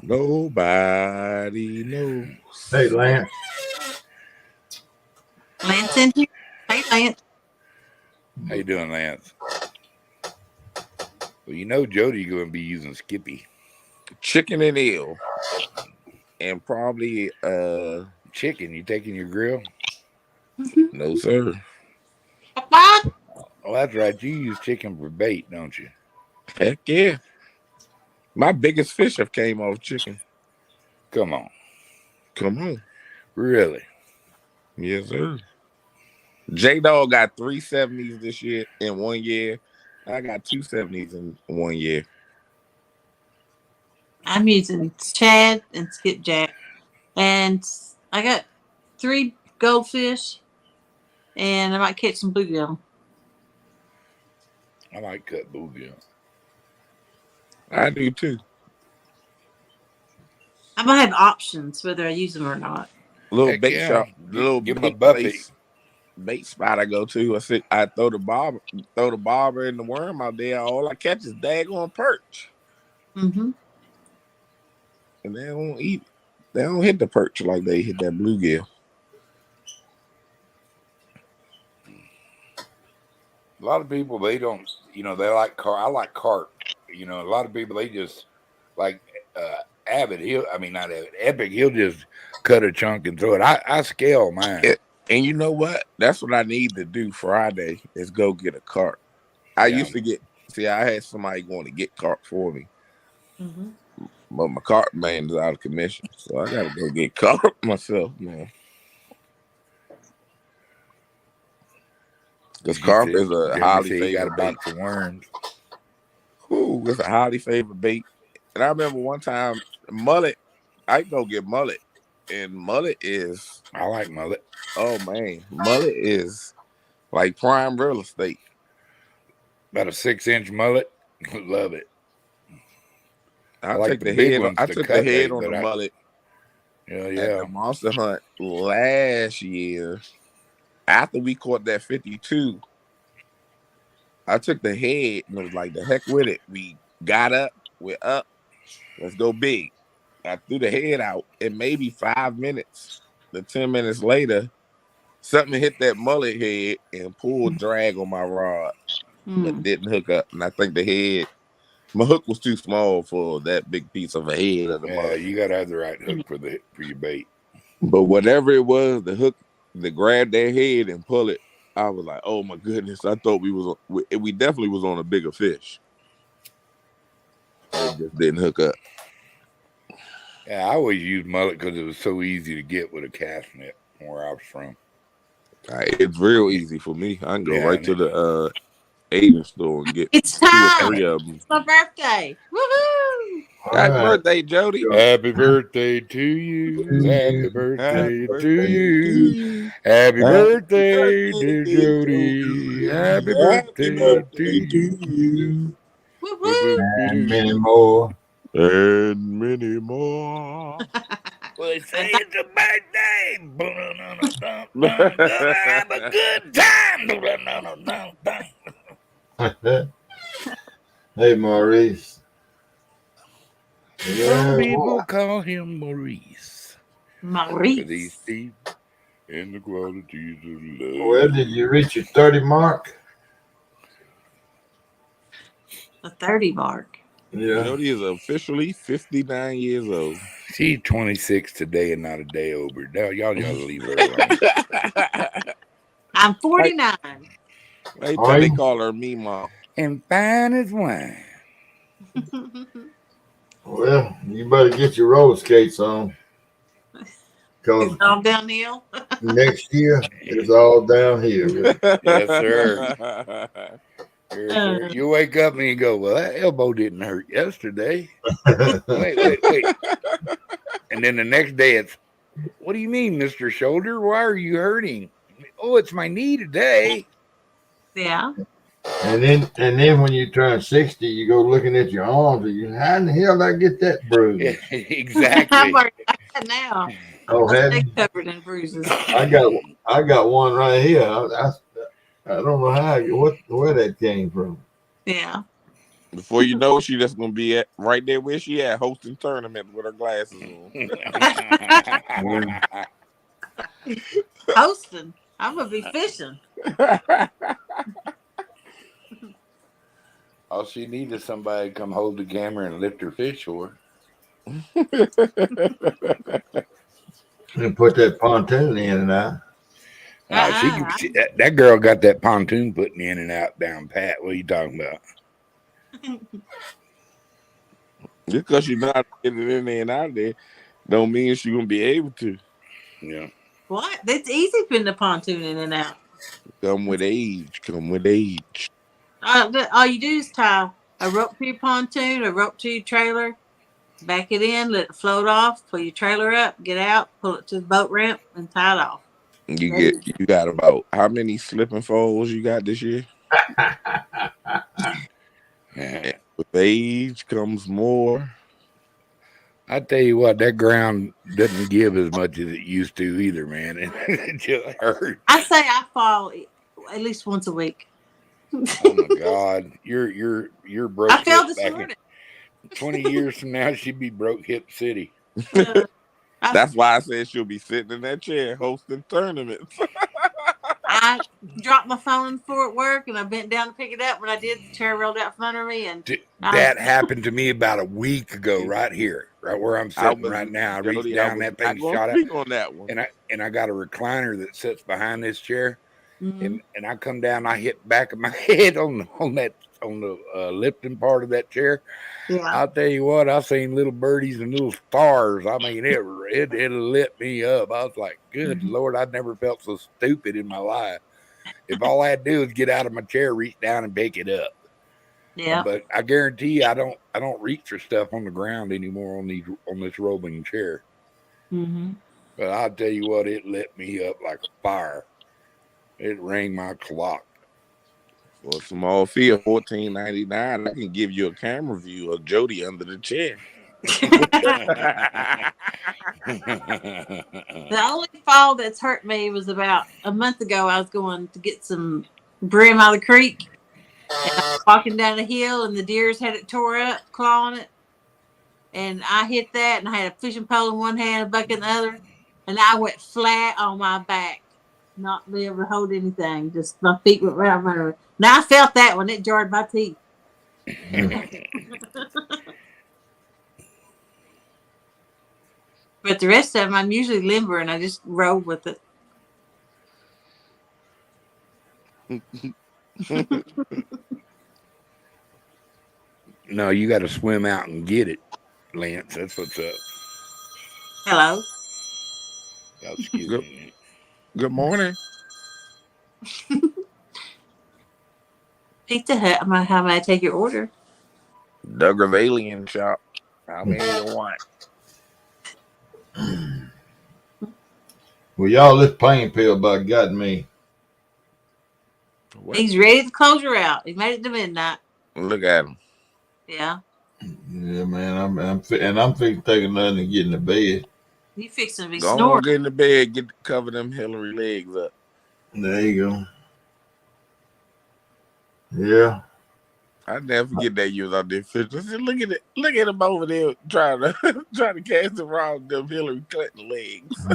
Nobody knows. Hey, Lance. Lance in here. Hey, Lance. How you doing, Lance? Well, you know Jody going to be using Skippy. Chicken and eel, and probably Chicken, you taking your grill? no sir. What? Oh, that's right. You use chicken for bait, don't you? Heck yeah. My biggest fish have came off chicken. Come on. Come on. Really? Yes, sir. J Dog got 370s this year in 1 year. I got 270s in 1 year. I'm using Chad and Skipjack. And I got 3 goldfish. And I might catch some bluegill. I like cut bluegill. I do too. I might have options whether I use them or not. Little Heck bait yeah. shop, little Give 'em a bait buffet. place, bait spot I go to. I throw the bobber and the worm out there. All I catch is daggone perch, Mm-hmm. and they don't eat. They don't hit the perch like they hit that bluegill. A lot of people, they don't, they like carp. I like carp. A lot of people, they just like Avid. Not Avid, Epic. He'll just cut a chunk and throw it. I scale mine. And you know what? That's what I need to do Friday is go get a carp. I used to I had somebody going to get carp for me. Mm-hmm. But my carp man is out of commission. So I gotta go get carp myself, man. Because carp is a highly You got a favored bait. box of worms. Ooh, it's a highly favored bait. And I remember one time mullet, I go get mullet. And mullet is, I like mullet. oh man, mullet is like prime real estate. About a 6-inch mullet. Love it. I like took the the big head. ones I to took cut the head bait, on the but mullet Yeah, at the monster hunt last year. After we caught that 52, I took the head and was like, the heck with it. We got up, we're up, let's go big. I threw the head out, and maybe 5 minutes to 10 minutes later, something hit that mullet head and pulled drag on my rod, but didn't hook up. And I think my hook was too small for that big piece of a head of the mullet. You gotta have the right hook for your bait. But whatever it was, the hook that grabbed that head and pull it, I was like, oh my goodness! I thought we definitely was on a bigger fish. It just didn't hook up. Yeah, I always used mullet because it was so easy to get with a cast net where I was from. It's real easy for me. I can go right to the the Asian store and get It's 2 or time. 3 of them. It's my birthday. Woohoo! Happy birthday, Jody. Happy birthday to you. Happy birthday to you. Happy Happy birthday, birthday, dear Jody. Happy birthday to you. Woohoo! And many more. And many more. Well, they say it's a birthday. Have a good time. Hey, Maurice. Some people call him Maurice. Because he's Maurice. deep in the qualities of love. Well, did you reach your 30 mark? The 30 mark. Yeah. Jody is officially 59 years old. She's 26 today and not a day over. Now, y'all just leave her alone. I'm 49. They call her Mima. And fine as wine. Well, you better get your roller skates on. Because It's all downhill. next year it's all downhill. Yes, sir. Yes, sir. Uh, You wake up and you go, well, that elbow didn't hurt yesterday. Wait. And then the next day it's, what do you mean, Mr. Shoulder? Why are you hurting? Oh, it's my knee today. yeah. And then when you turn 60, you go looking at your arms and you, how in the hell did I get that bruise? I'm Exactly. already like that now. Oh, My have neck you? covered in bruises. I got one right here. I don't know where that came from. Yeah. Before you know it, she just gonna be at right there where she at, hosting tournaments with her glasses on. Hosting. I'm gonna be fishing. All she needs is somebody to come hold the camera and lift her fish for her. And put that pontoon in and out. That girl got that pontoon putting in and out down pat. What are you talking about? Just because she's not getting in there and out there, don't mean she's gonna be able to. Yeah. What? It's easy putting the pontoon in and out. Come with age. Come with age. All you do is tie a rope to your pontoon, a rope to your trailer, back it in, let it float off, pull your trailer up, get out, pull it to the boat ramp, and tie it off. You got about how many slip and falls you got this year? Yeah. With age comes more. I tell you what, that ground doesn't give as much as it used to either, man. It just hurts. I say I fall at least once a week. Oh my God, you're broke. I fell hip this back morning. in 20 years from now, she'd be broke hip city. That's why I said she'll be sitting in that chair hosting tournaments. I dropped my phone on the floor at work, and I bent down to pick it up. When I did, the chair rolled out from under me, and That happened to me about a week ago, right here, right where I'm sitting was- right now. I Jody, reached I down, was that not thing gonna shot up, speak on that one. and I got a recliner that sits behind this chair. Mhm. And I come down, I hit the back of my head on the lifting part of that chair. yeah, I'll tell you what, I seen little birdies and little stars. I mean, it lit me up. I was like, good Lord, I've never felt so stupid in my life. If all I had to do is get out of my chair, reach down and pick it up. yeah. But I guarantee you, I don't reach for stuff on the ground anymore on this rolling chair. Mm-hmm. But I'll tell you what, it lit me up like a fire. It rang my clock. For a small fee of $14.99, I can give you a camera view of Jody under the chair. The only fall that's hurt me was about a month ago. I was going to get some brim out of the creek, and I was walking down a hill, and the deers had it tore up, clawing it. And I hit that, and I had a fishing pole in one hand, a bucket in the other, and I went flat on my back, not be able to hold anything. Just my feet went right over. Now I felt that when it jarred my teeth. But the rest of them, I'm usually limber, and I just roll with it. No, you got to swim out and get it, Lance. That's what's up. Hello. Oh, excuse Good. me. Good morning. Pizza Hut. How may I take your order? Duggar Alien Shop. How many you want? Well, y'all, this pain pill about got me. What? He's ready to close her out. He made it to midnight. Look at him. Yeah. Yeah, man. I'm fixing to take another and get in the bed. You fixing to be Go on, snoring. get in the bed, cover them Hillary legs up. There you go. Yeah. I never forget that you was out there fishing. I said, look at it. Look at him over there trying to cast around them Hillary Clinton legs.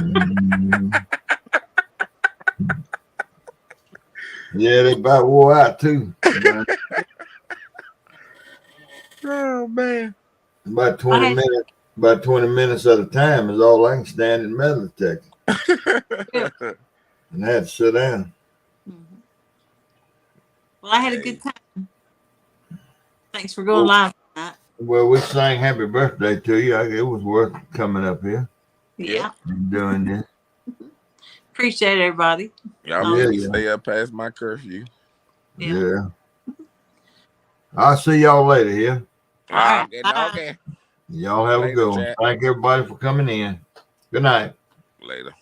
Yeah, they about wore out too. Oh man. About 20 minutes. About 20 minutes at a time is all I can stand in metal detector. And I had to sit down. Mhm. Well, I had a good time. Thanks for going live tonight. Well, we sang happy birthday to you. It was worth coming up here. Yeah. and doing this. Appreciate everybody. Y'all Yeah, make me yeah. stay up past my curfew. Yeah. Yeah. I'll see y'all later here. All right. Okay, Bye. okay. Y'all have a Later, good one. chat. Thank everybody for coming in. Good night. Later.